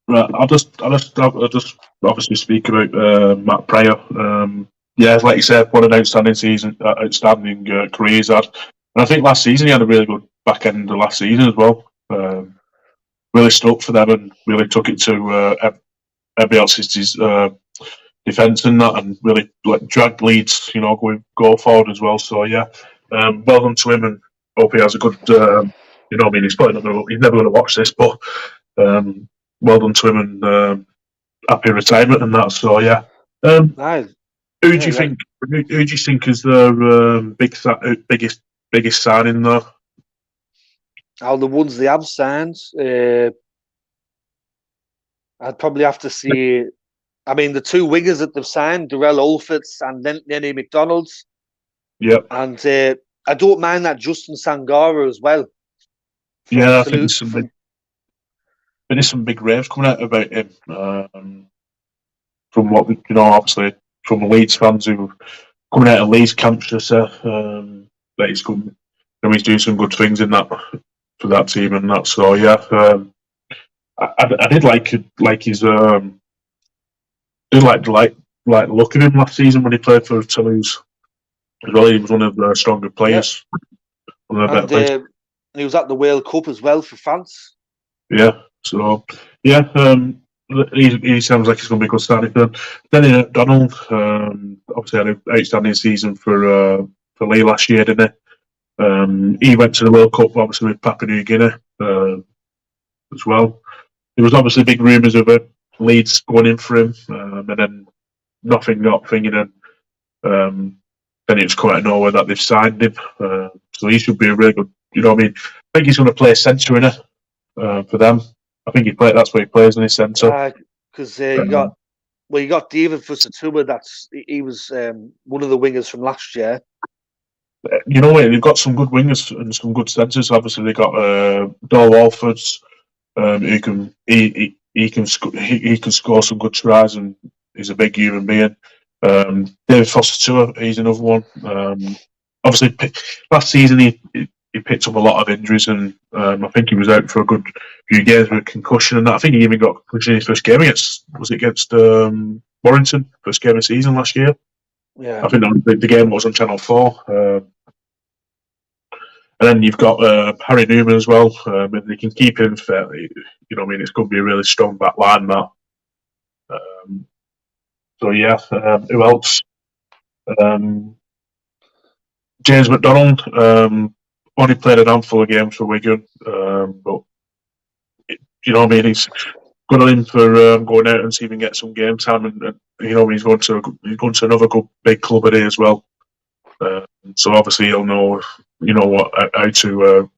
Right, I'll just obviously speak about Matt Pryor. Yeah, like you said, what an outstanding season, outstanding career he's had. And I think last season he had a really good back end of last season as well. Really stuck for them and really took it to everybody else's defence and that, and really dragged Leeds, go forward as well. So yeah, well done to him, and hope he has a good. He's probably he's never going to watch this, but well done to him and happy retirement and that. So yeah. Nice. Who do you think? Who do you think is the biggest signing there? Out of the ones they have signed, I'd probably have to say, I mean, the 2 wingers that they've signed, Darrell Olfitz and Nenny McDonald. Yep. And I don't mind that Justin Sangara as well. Yeah, I think there's some big raves coming out about him. From what obviously from the Leeds fans who are coming out of Leeds camps to say that he's coming. He's doing some good things in that for that team and that. So yeah, I did like his did like the look of him last season when he played for Toulouse. As well, he was one of the stronger players. One of the better players. And he was at the World Cup as well for France. Yeah. So yeah, he sounds like he's going to be a good starting for them. Then Donald, obviously had an outstanding season for Lee last year, didn't he? He went to the World Cup obviously with Papua New Guinea as well. There was obviously big rumours of Leeds going in for him, and then nothing got thinking, and then it was quite out of nowhere that they've signed him. So he should be a really good. You know what I mean? I think he's going to play centre in it for them. I think that's what he plays in his centre. Because you got David Fusatua. He was one of the wingers from last year. You know what? They've got some good wingers and some good centres. Obviously, they got Dole Walfords, who can he can score some good tries, and he's a big human being. David Foster, he's another one. Obviously, last season he picked up a lot of injuries, and I think he was out for a good few games with a concussion and that. I think he even got a concussion in his first game against Warrington, first game of the season last year. Yeah, I think the game was on Channel 4. And then you've got Harry Newman as well. If they can keep him fairly, it's going to be a really strong back line, that. So yeah, who else? James McDonald only played a handful of games for Wigan, but he's good on him for going out and see if he can get some game time, and he's going to another good big club at as well. So obviously he'll know how to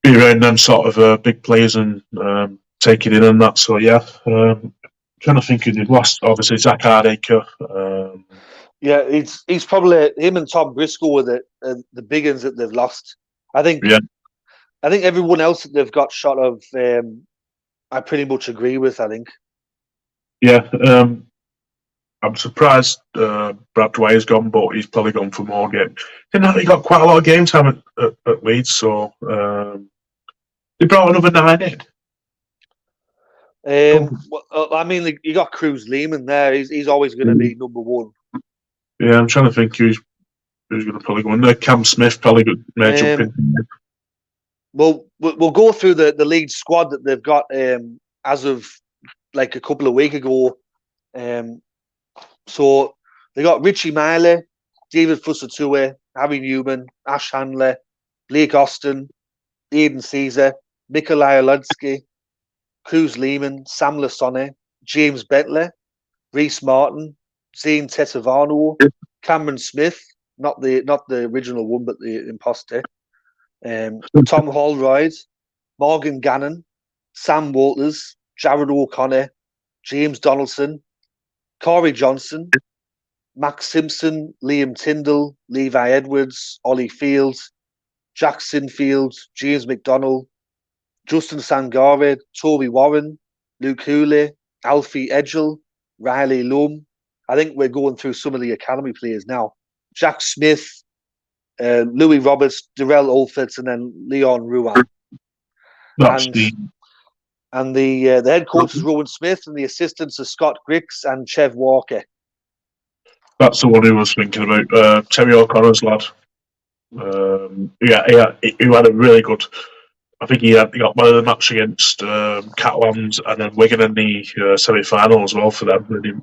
be around them sort of big players and take it in and that. So yeah, trying to think who they've lost. Obviously Zach Hardacre. Yeah, he's probably him and Tom Briscoe were the big ones that they've lost. I think. Yeah. I think everyone else that they've got shot of, I pretty much agree with. I think. Yeah, I'm surprised Brad Dwyer's gone, but he's probably gone for more games. He got quite a lot of game time at Leeds, so they brought another 9 in. Well, I mean, you got Cruz Lehman there. He's always going to be number one. Yeah, I'm trying to think who's going to probably go in there. Cam Smith probably may jump in. Well, we'll go through the Leeds squad that they've got as of like a couple of weeks ago. So they got Richie Miley, David Fusatua, Harry Newman, Ash Handler, Blake Austin, Aidan Caesar, Mikolaj Ludsky, Cruz Lehman, Sam Lasone, James Bentley, Reece Martin, Zane Tetavano, Cameron Smith, not the original one, but the imposter. Tom Holroyd, Morgan Gannon, Sam Walters, Jared O'Connor, James Donaldson, Corey Johnson, Max Simpson, Liam Tyndall, Levi Edwards, Ollie Fields, Jack Sinfield, James McDonald, Justin Sangare, Toby Warren, Luke Hooley, Alfie Edgell, Riley Lum. I think we're going through some of the academy players now. Jack Smith, Louis Roberts, Darrell Olford, and then Leon Ruan. And the head coach is Rowan Smith, and the assistants are Scott Griggs and Chev Walker. That's the one who was thinking about. Terry O'Connor's lad. He had a really good. I think he got one of the match against Catalans and then Wigan in the semi-final as well for them.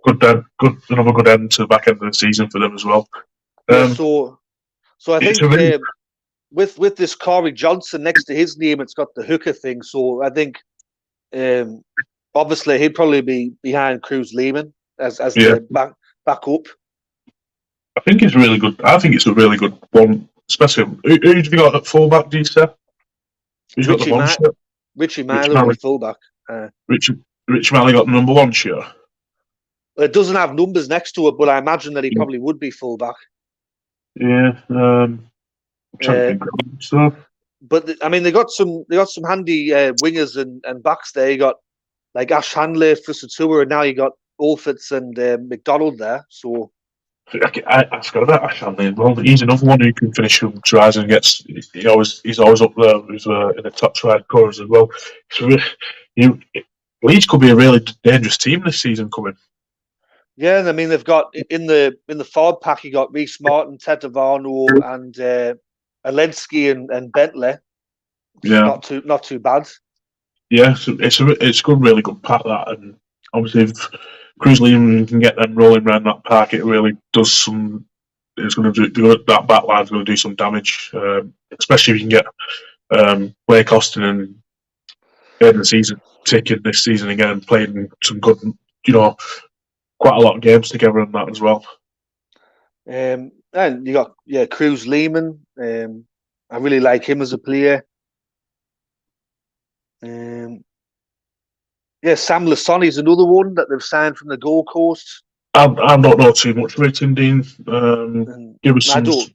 Another good end to the back end of the season for them as well. So I think with this Corey Johnson next to his name, it's got the hooker thing. So I think obviously he'd probably be behind Cruz Lehman as the back up. I think it's really good. I think it's a really good one, especially who have you got at fullback? Do you say? Who's got the one shirt? Richie Miley fullback. Richie Miley got the number 1 shirt. It doesn't have numbers next to it, but I imagine that he probably would be fullback. Yeah. I'm trying to Uh, think. So but I mean, they got some handy wingers and backs there. You got like Ash Handley for Satua, and now you got Orfitz and McDonald there. So I forgot about Ash Hanley as well. He's another one who can finish from tries and gets. He's always up there. He's in the top try scorers as well. So you, Leeds could be a really dangerous team this season coming. yeah, and I mean they've got in the forward pack. You got Reece Martin, Tetavano, and Alensky and Bentley. Which is Yeah, not too bad. yeah. So it's a good, really good pack that, and obviously if Cruz Liam can get them rolling around that park, it really does some. It's going to do that back line's going to do some damage, especially if you can get Blake Austin and the season ticking this season again, playing some good, quite a lot of games together and that as well. And you got Cruz Lehman. I really like him as a player. Sam Lasoni is another one that they've signed from the Gold Coast. I don't know too much about him, Dean. Give us I some.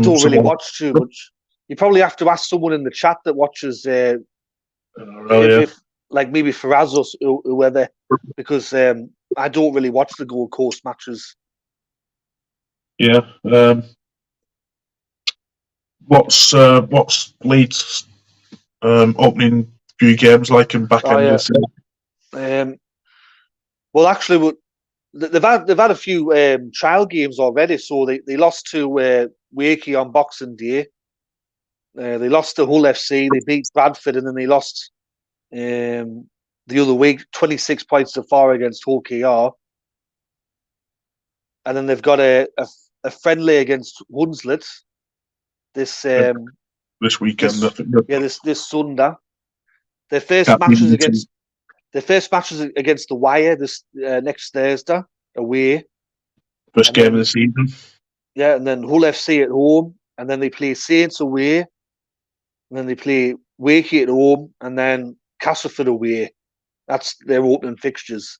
don't really watch too much. You probably have to ask someone in the chat that watches, if like maybe Faraz or whoever, because I don't really watch the Gold Coast matches. Yeah. What's Leeds' opening few games like in back end of the season? Well, actually, they've had a few trial games already. So they lost to Wakey on Boxing Day. They lost to Hull FC. They beat Bradford, and then they lost the other week 26 points to 4 against Hull KR. And then they've got a friendly against Hunslet this weekend. This Sunday. Their first matches against the Wire this next Thursday away. First game of the season. Yeah, and then Hull FC at home, and then they play Saints away, and then they play Wakey at home, and then Castleford away. That's their opening fixtures.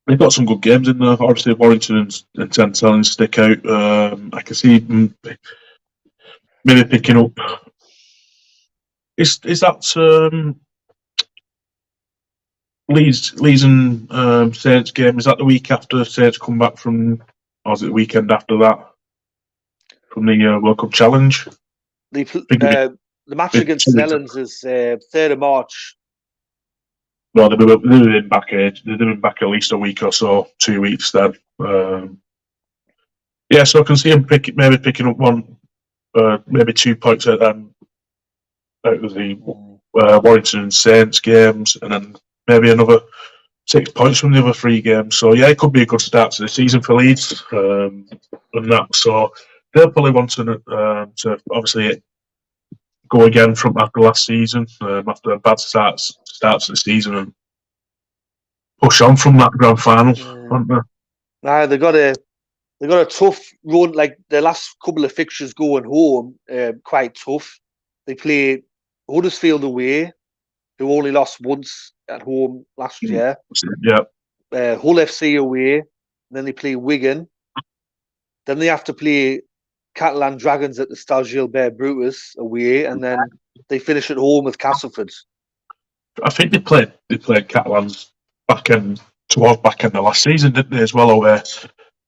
They've got some good games in there. Obviously, Warrington and St Helens stick out. I can see maybe picking up. Is that Leeds and Saints game? Is that the week after Saints come back from, or is it the weekend after that from the World Cup Challenge? The match against St Helens is 3rd of March. Well, they've been back at least a week or so, 2 weeks then. So I can see him maybe picking up one, maybe 2 points out of the Warrington and Saints games, and then maybe another 6 points from the other 3 games. So yeah, it could be a good start to the season for Leeds, and that. So they'll probably want to obviously go again from after last season, after a bad starts to the season, and push on from that grand final, haven't they? They got a tough run. Like the last couple of fixtures going home, quite tough. They play Huddersfield away, who only lost once at home last year. Yeah. Hull FC away, then they play Wigan. Then they have to play Catalan Dragons at the Stade Gilbert Brutus away, and then they finish at home with Castleford. I think they played Catalans towards back end of last season, didn't they, as well? Or I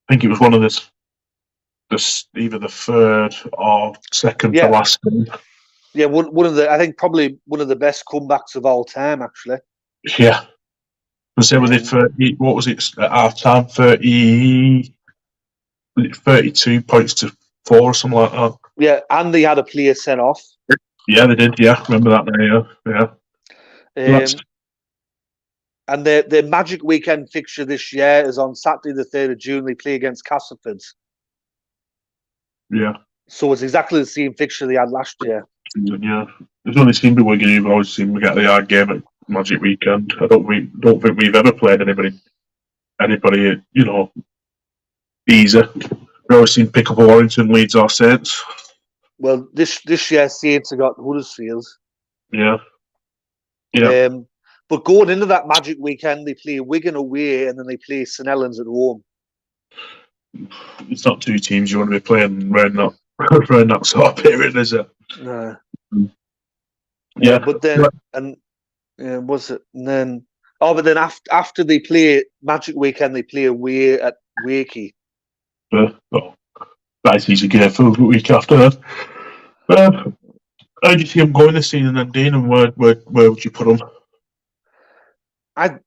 think it was one of either the 3rd or 2nd to last game. Yeah, I think probably one of the best comebacks of all time, actually. Yeah. And so with 30, what was it at half time? 32 points to 4 or something like that. Yeah, and they had a player sent off. Yeah, they did. Yeah, remember that now. Yeah. And their Magic Weekend fixture this year is on Saturday the 3rd of June. They play against Castleford. Yeah. So it's exactly the same fixture they had last year. Yeah. There's only seemed to be Wigan who've always seemed to get the hard game at Magic Weekend. I don't think we've ever played anybody, easy. We always seem to pick up a Warrington, Leeds or Saints. Well, this year Saints have got Huddersfield. Yeah. Yeah. But going into that Magic Weekend, they play Wigan away and then they play St Helens at home. it's not two teams you want to be playing around that sort of period, is it? No. Yeah, but then was it? And then but then after they play Magic Weekend, they play away at Wakey. That's easy game for the week after that. How do you see them going this season, then, Dean? And where would you put them? I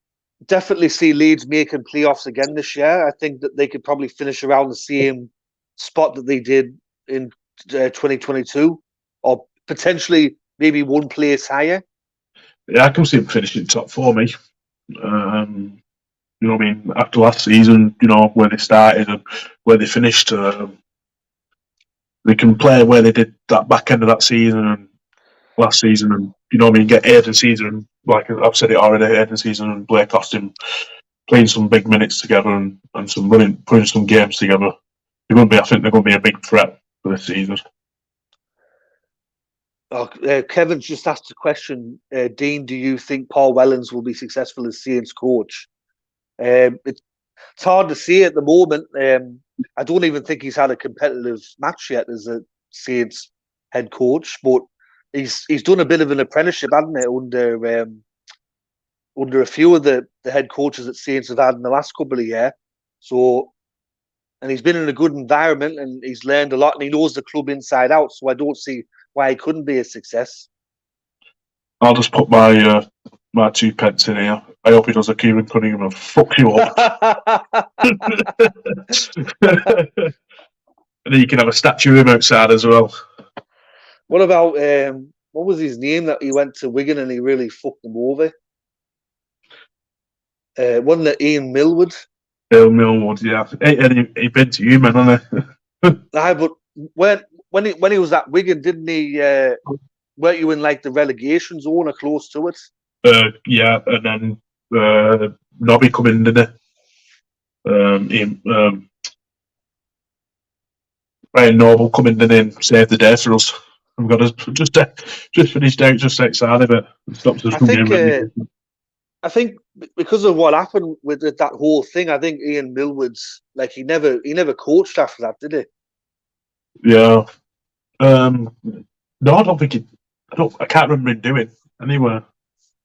definitely see Leeds making playoffs again this year. I think that they could probably finish around the same spot that they did in 2022, or potentially maybe one place higher. Yeah, I can see them finishing top four, me. You know what I mean? After last season, where they started and where they finished, they can play where they did that back end of that season and last season, and get Aiden season, like I've said it already, Aiden season and Blake Austin playing some big minutes together and putting some games together. I think they're going to be a big threat for this season. Kevin's just asked a question. Dean, do you think Paul Wellens will be successful as Saints coach? It's hard to say at the moment. I don't even think he's had a competitive match yet as a Saints head coach, but he's done a bit of an apprenticeship, hasn't he, under a few of the head coaches that Saints have had in the last couple of years. So, and he's been in a good environment and he's learned a lot and he knows the club inside out. So I don't see why he couldn't be a success. I'll just put my 2 pence in here. I hope he does a Kieran Cunningham and fuck you up. And then you can have a statue of him outside as well. What about what was his name that he went to Wigan and he really fucked them over? Wasn't it Ian Millwood? Ian Millwood, yeah. He been to you, man, hasn't he? But when he was at Wigan, didn't he? Weren't you in like the relegation zone or close to it? Yeah, and then Nobby come in, didn't he? Ryan Noble come in and saved the day for us. We've got to just finished out just outside of it. Stopped us from getting relegation. I think because of what happened with that whole thing, I think Ian Millwood's like he never coached after that, did he? Yeah. No, I don't think I can't remember him doing anyway.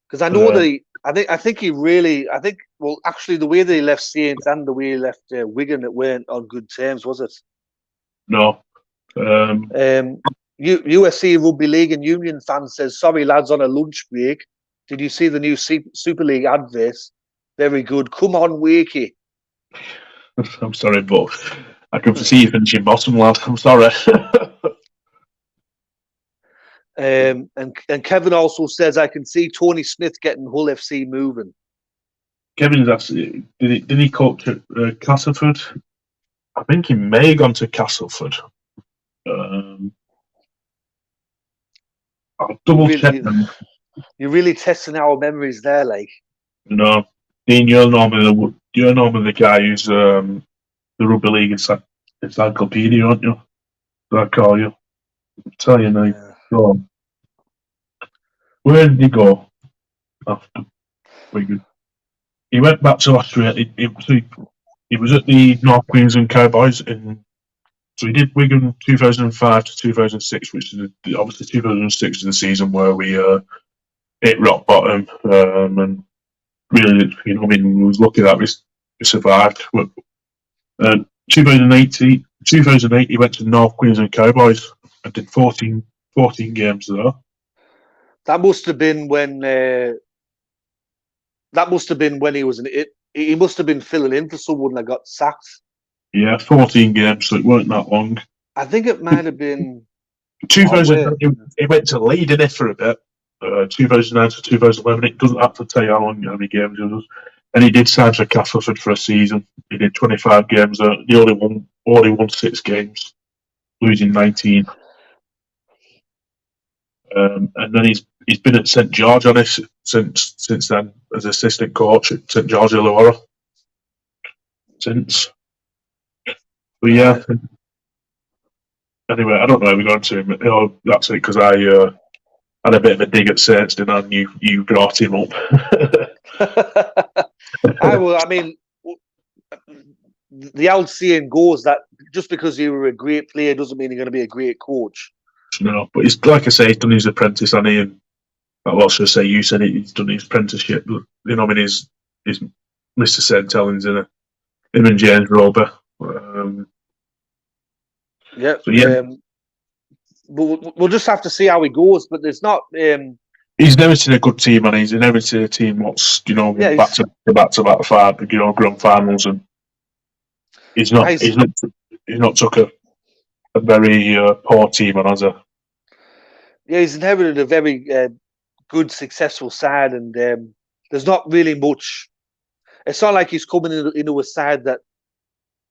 Because I know that well, actually, the way they left Saints and the way he left Wigan, it weren't on good terms, was it? No. USC Rugby League and Union fan says, "Sorry lads, on a lunch break. Did you see the new Super League adverts? Very good. Come on, Wakey." I'm sorry, but I can see you finishing bottom, lad. I'm sorry. And Kevin also says, "I can see Tony Smith getting Hull FC moving." Kevin's actually did he coach at Castleford? I think he may have gone to Castleford. I'll double check them. You're really testing our memories there, like. No, Dean, you're normally the guy who's the Rugby League encyclopedia, aren't you? So I call you. I'll tell you now. Yeah. Go on. Where did he go after Wigan? He went back to Australia. He was at the North Queensland Cowboys so he did Wigan 2005 to 2006, which is obviously 2006 is the season where we hit rock bottom, and really, he was lucky that we survived. 2008, he went to North Queensland Cowboys and did 14 games there. That must have been when he was he must have been filling in for someone that got sacked. Yeah, 14 games, so it weren't that long. I think it might have been 2000. He went to Leeds, didn't he, for a bit. 2009 to 2011. It doesn't have to tell you how many games it was. And he did sign for Castleford for a season. He did 25 games. He only won 6 games, losing 19. And then he's been at St George on it since then as assistant coach at St George Illawarra. Since. But yeah. Anyway, I don't know how we got into him. That's it because I had a bit of a dig at Saints, didn't I? And you brought him up. I mean, the old saying goes that just because you were a great player doesn't mean you're going to be a great coach. No, but he's like I say, he's done his apprentice, and he, and well, should I say, you said it, he's done his apprenticeship. You know, I mean, he's Mr. Sentelling's in him and James Rober. Yeah. So yeah, we'll just have to see how he goes. But there's not. He's never seen a good team, and he's never seen a team what's back to five, grand finals, and he's not took a very poor team on, has he? Yeah, he's inherited a very good, successful side, and there's not really much. It's not like he's coming into a side that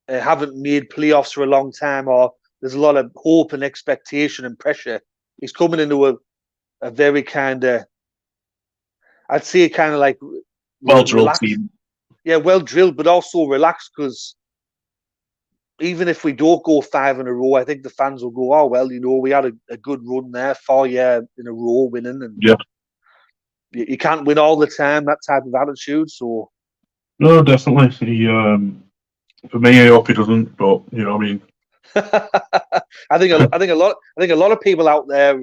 haven't made playoffs for a long time, or there's a lot of hope and expectation and pressure. He's coming into a very kind of, I'd say, kind of like well-drilled team. Yeah, well drilled, but also relaxed, because even if we don't go 5 in a row, I think the fans will go, oh, well, we had a good run there, 4 years in a row winning. And yeah, you can't win all the time, that type of attitude. So no, definitely. For me, I hope he doesn't, but I mean, I think a lot of people out there,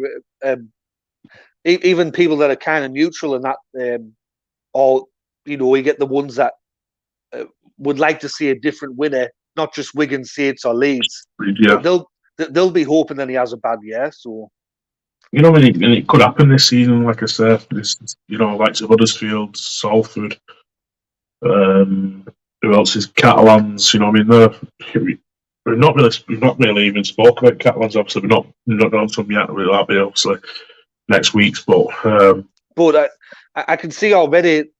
even people that are kind of neutral in that, or you get the ones that would like to see a different winner, not just Wigan, Saints, or Leeds. Yeah. They'll be hoping that he has a bad year. So and it could happen this season. Like I said, like Huddersfield, Salford. Who else is Catalans? I mean, we've not really even spoke about Catalans. Obviously, we're not done some yet. That'll be obviously next week's. But I can see already,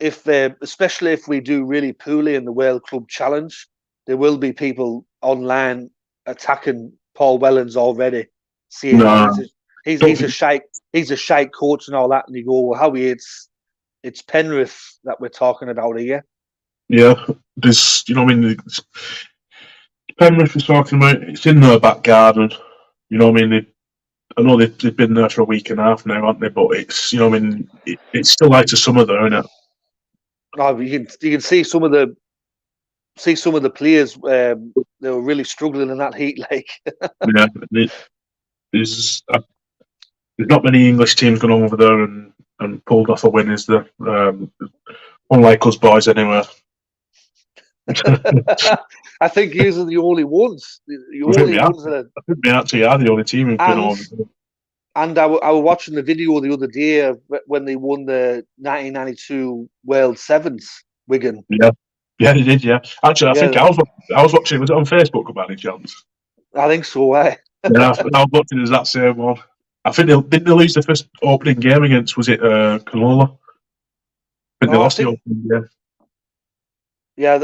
especially if we do really poorly in the World Club Challenge, there will be people online attacking Paul Wellens already, saying he's a shite coach and all that. And you go, well, Howie, it's Penrith that we're talking about here. Yeah, there's I mean, Penrith is talking about, it's in their back garden. I mean, I know they've been there for a week and a half now, haven't they? But it's I mean, it's still like to summer there, isn't it? Oh, you can see some of the players. They were really struggling in that heat. Like, yeah, there's not many English teams gone over there and pulled off a win, is there? Unlike us boys, anyway. I think these are the only ones. The only ones that I think we actually are the only team who've been on. And I was watching the video the other day when they won the 1992 World Sevens, Wigan. Yeah, they did. Yeah, actually, I think I was watching. Was it on Facebook by any chance? I think so. Yeah, I was watching as that same one. I think didn't they lose the first opening game against? Was it Cronulla? I think they lost the opening game. Yeah.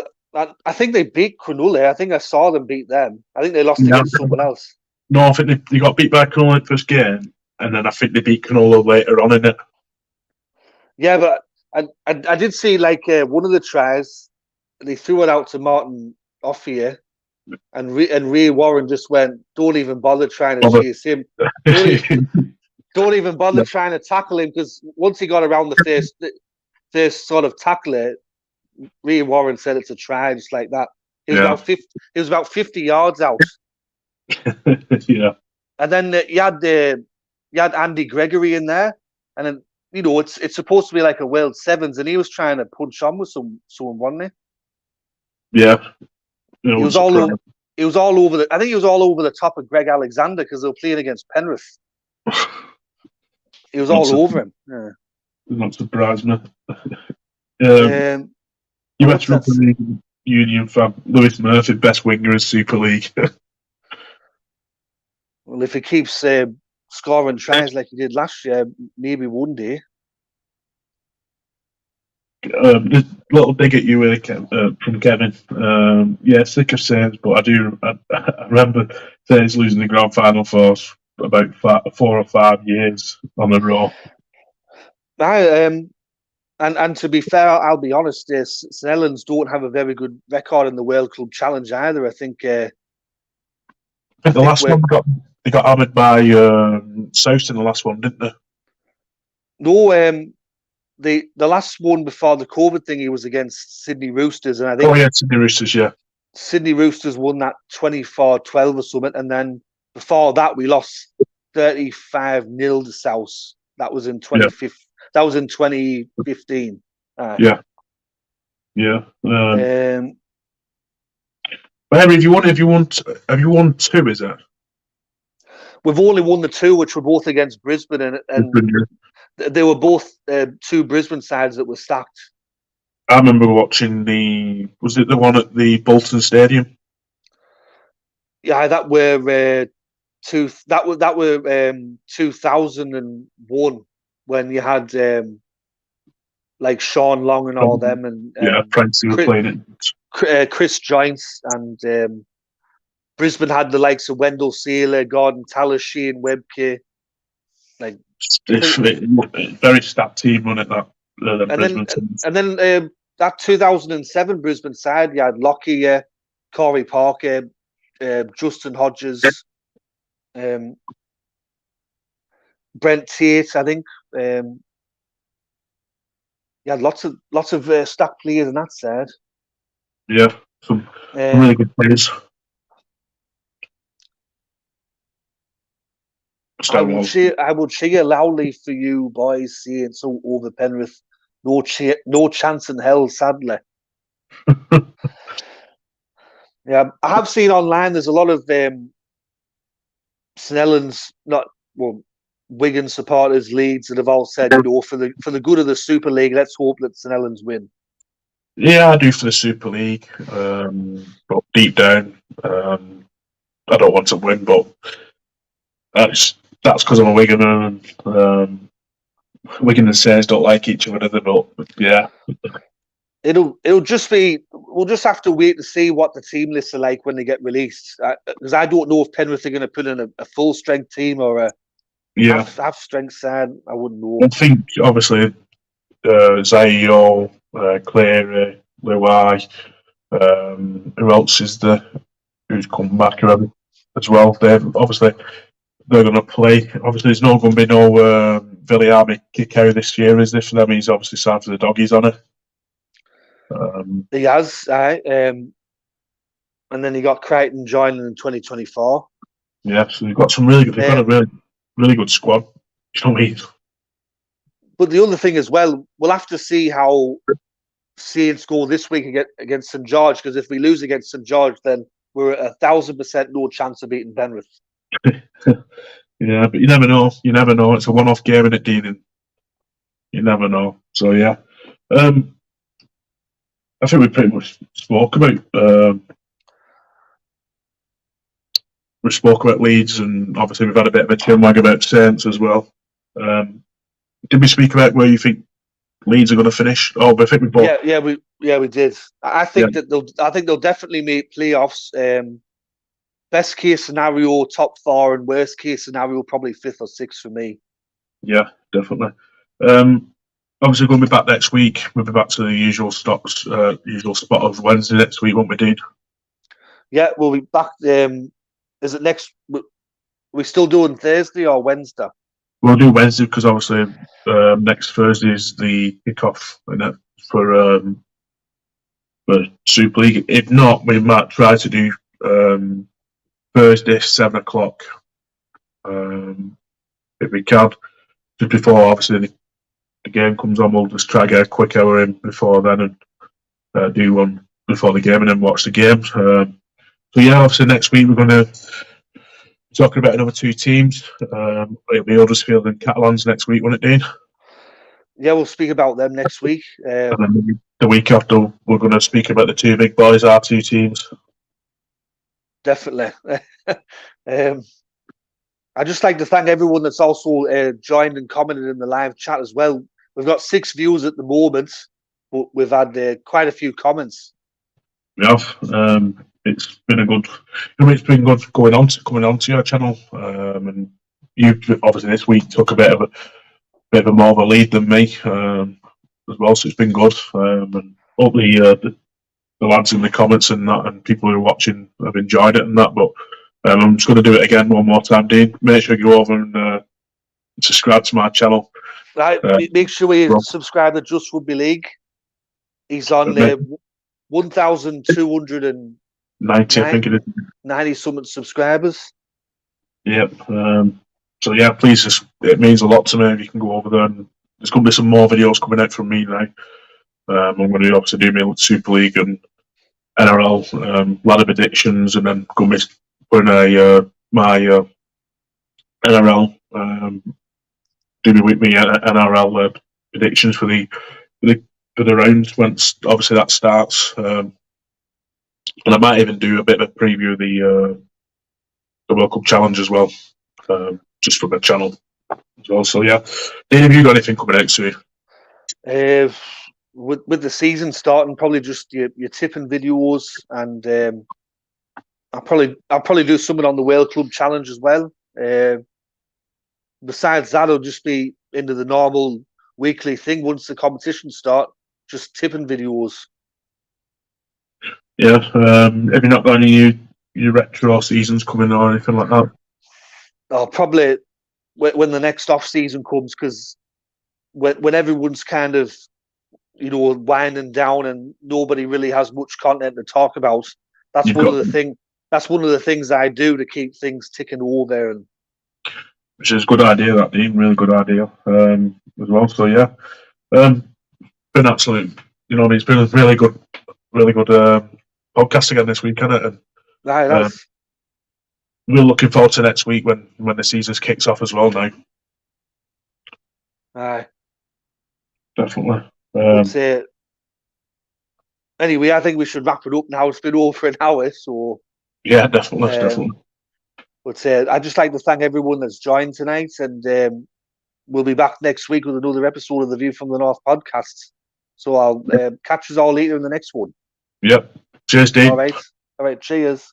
I think they beat Cronulla. I think I saw them beat them. I think they lost against someone else. No, I think they got beat by Cronulla in the first game, and then I think they beat Cronulla later on in it. Yeah, but I did see like one of the tries, they threw it out to Martin Offier, and Ray Warren just went, "Don't even bother trying to chase him. Don't even bother trying to tackle him," because once he got around the first sort of tackler, Ray Warren said it's a try, just like that. He was about 50 yards out. Yeah. And then you had Andy Gregory in there, and then it's supposed to be like a World Sevens, and he was trying to punch on with someone, wasn't he? Yeah. He was all over. He was all over I think he was all over the top of Greg Alexander because they were playing against Penrith. He was all over him. Yeah. Not surprised me. US Rugby League Union fan Lewis Murphy, best winger in Super League. Well, if he keeps scoring tries like he did last year, maybe one day. Just a little dig at you from Kevin. Yeah, sick of Saints, but I remember Saints losing the grand final for about 4 or 5 years on a row. And to be fair, I'll be honest, St Helens don't have a very good record in the World Club Challenge either. I think the last one they got hammered by South in the last one, didn't they? No, the last one before the COVID thing, he was against Sydney Roosters, and I think. Oh yeah, Sydney Roosters, yeah. Sydney Roosters won that 24-12 or something, and then before that we lost 35-0 to South. That was in 2015. That was in 2015. Yeah. But Henry, have you won two? Is it? We've only won the two, which were both against Brisbane, and they were both two Brisbane sides that were stacked. I remember watching was it the one at the Bolton Stadium? Yeah, that were 2001 when you had like Sean Long and all them, and Pranksy were playing it. Chris Joyce and Brisbane had the likes of Wendell Sealer, Gordon Tallis, Shane Webke. Like very stacked team, wasn't it? And then that 2007 Brisbane side, you had Lockyer, Corey Parker, Justin Hodges, Brent Tate, I think. You had lots of stacked players in that side. Yeah, some really good players. I would cheer loudly for you boys saying so over Penrith. No chance in hell, sadly. Yeah, I have seen online there's a lot of St Helens, Wigan supporters, Leeds, that have all said, for the good of the Super League, let's hope that St Helens win. Yeah, I do for the Super League, but deep down, I don't want to win. But that's because I'm a Wiganer, and Wigan and Saints don't like each other, but yeah. It'll just be. We'll just have to wait to see what the team lists are like when they get released, because I don't know if Penrith are going to put in a full strength team or a half strength side. I wouldn't know. I think obviously Zayo, Clary, Luai, who else is who's come back as well? They're going to play. Obviously, there's not going to be no Villiamy Kikau this year, is there? For them, he's obviously signed for the Doggies on it. He has, and then he got Crichton joining in 2024. Yeah, so you've got some really good. They've got a really, really good squad. You know what I mean? But the other thing as well, we'll have to see how Saints go this week against St George, because if we lose against St George, then we're at 1,000% no chance of beating Penrith. Yeah, but you never know. You never know. It's a one-off game in it, Dean. You never know. So yeah, I think we pretty much spoke about. We spoke about Leeds, and obviously we've had a bit of a chinwag about Saints as well. Did we speak about where you think Leeds are going to finish? Oh, I think we both. Yeah, we did. I think they'll definitely make playoffs. Best case scenario, top 4, and worst case scenario, probably 5th or 6th for me. Yeah, definitely. Obviously, we'll be back next week. We'll be back to the usual spot of Wednesday next week, won't we, Dean? Yeah, we'll be back. Is it next? Are we still doing Thursday or Wednesday? We'll do Wednesday because obviously next Thursday is the kickoff for Super League. If not, we might try to do Thursday 7 o'clock if we can. Just before obviously the game comes on, we'll just try to get a quick hour in before then and do one before the game and then watch the game. So yeah, obviously next week we're going to be talking about another 2 teams. It'll be Huddersfield and Catalans next week, won't it, Dean? Yeah, we'll speak about them next week. And then the week after, we're going to speak about the 2 big boys, our 2 teams. Definitely. I'd just like to thank everyone that's also joined and commented in the live chat as well. We've got 6 views at the moment, but we've had quite a few comments. We have. It's been good coming onto your channel, and you obviously this week took a bit of a more of a lead than me as well. So it's been good, and hopefully the lads in the comments and that, and people who are watching have enjoyed it and that. But I'm just going to do it again one more time, Dean. Make sure you go over and subscribe to my channel. Right, make sure you subscribe to Just Rugby League. He's on 1,200 and 90, I think it is. 90 something subscribers. Yep. So yeah, please, it means a lot to me if you can go over there. And there's going to be some more videos coming out from me now. I'm going to obviously do my Super League and NRL ladder predictions, and then going to be putting my NRL do me with me NRL predictions for the round once obviously that starts. And I might even do a bit of a preview of the World Cup Challenge as well, just from the channel as well. So yeah, Dean, have you got anything coming out soon? With the season starting, probably just your tipping videos, and I'll probably do something on the World Club Challenge as well. Besides that, it'll just be into the normal weekly thing once the competitions start, just tipping videos. Yeah, have you not got any new retro seasons coming or anything like that? I'll probably when the next off season comes, because when everyone's kind of winding down and nobody really has much content to talk about, that's one of the things I do to keep things ticking over. And which is a good idea, that Dean, really good idea as well. So yeah, been absolute. It's been a really good podcast again this week, hasn't it? And we're looking forward to next week when the season kicks off as well. Now, aye, definitely. Anyway, I think we should wrap it up now. It's been over an hour, so yeah, definitely. But I'd just like to thank everyone that's joined tonight, and we'll be back next week with another episode of the View from the North podcast. So I'll catch us all later in the next one. Yep. Cheers, Dave. All right. Cheers.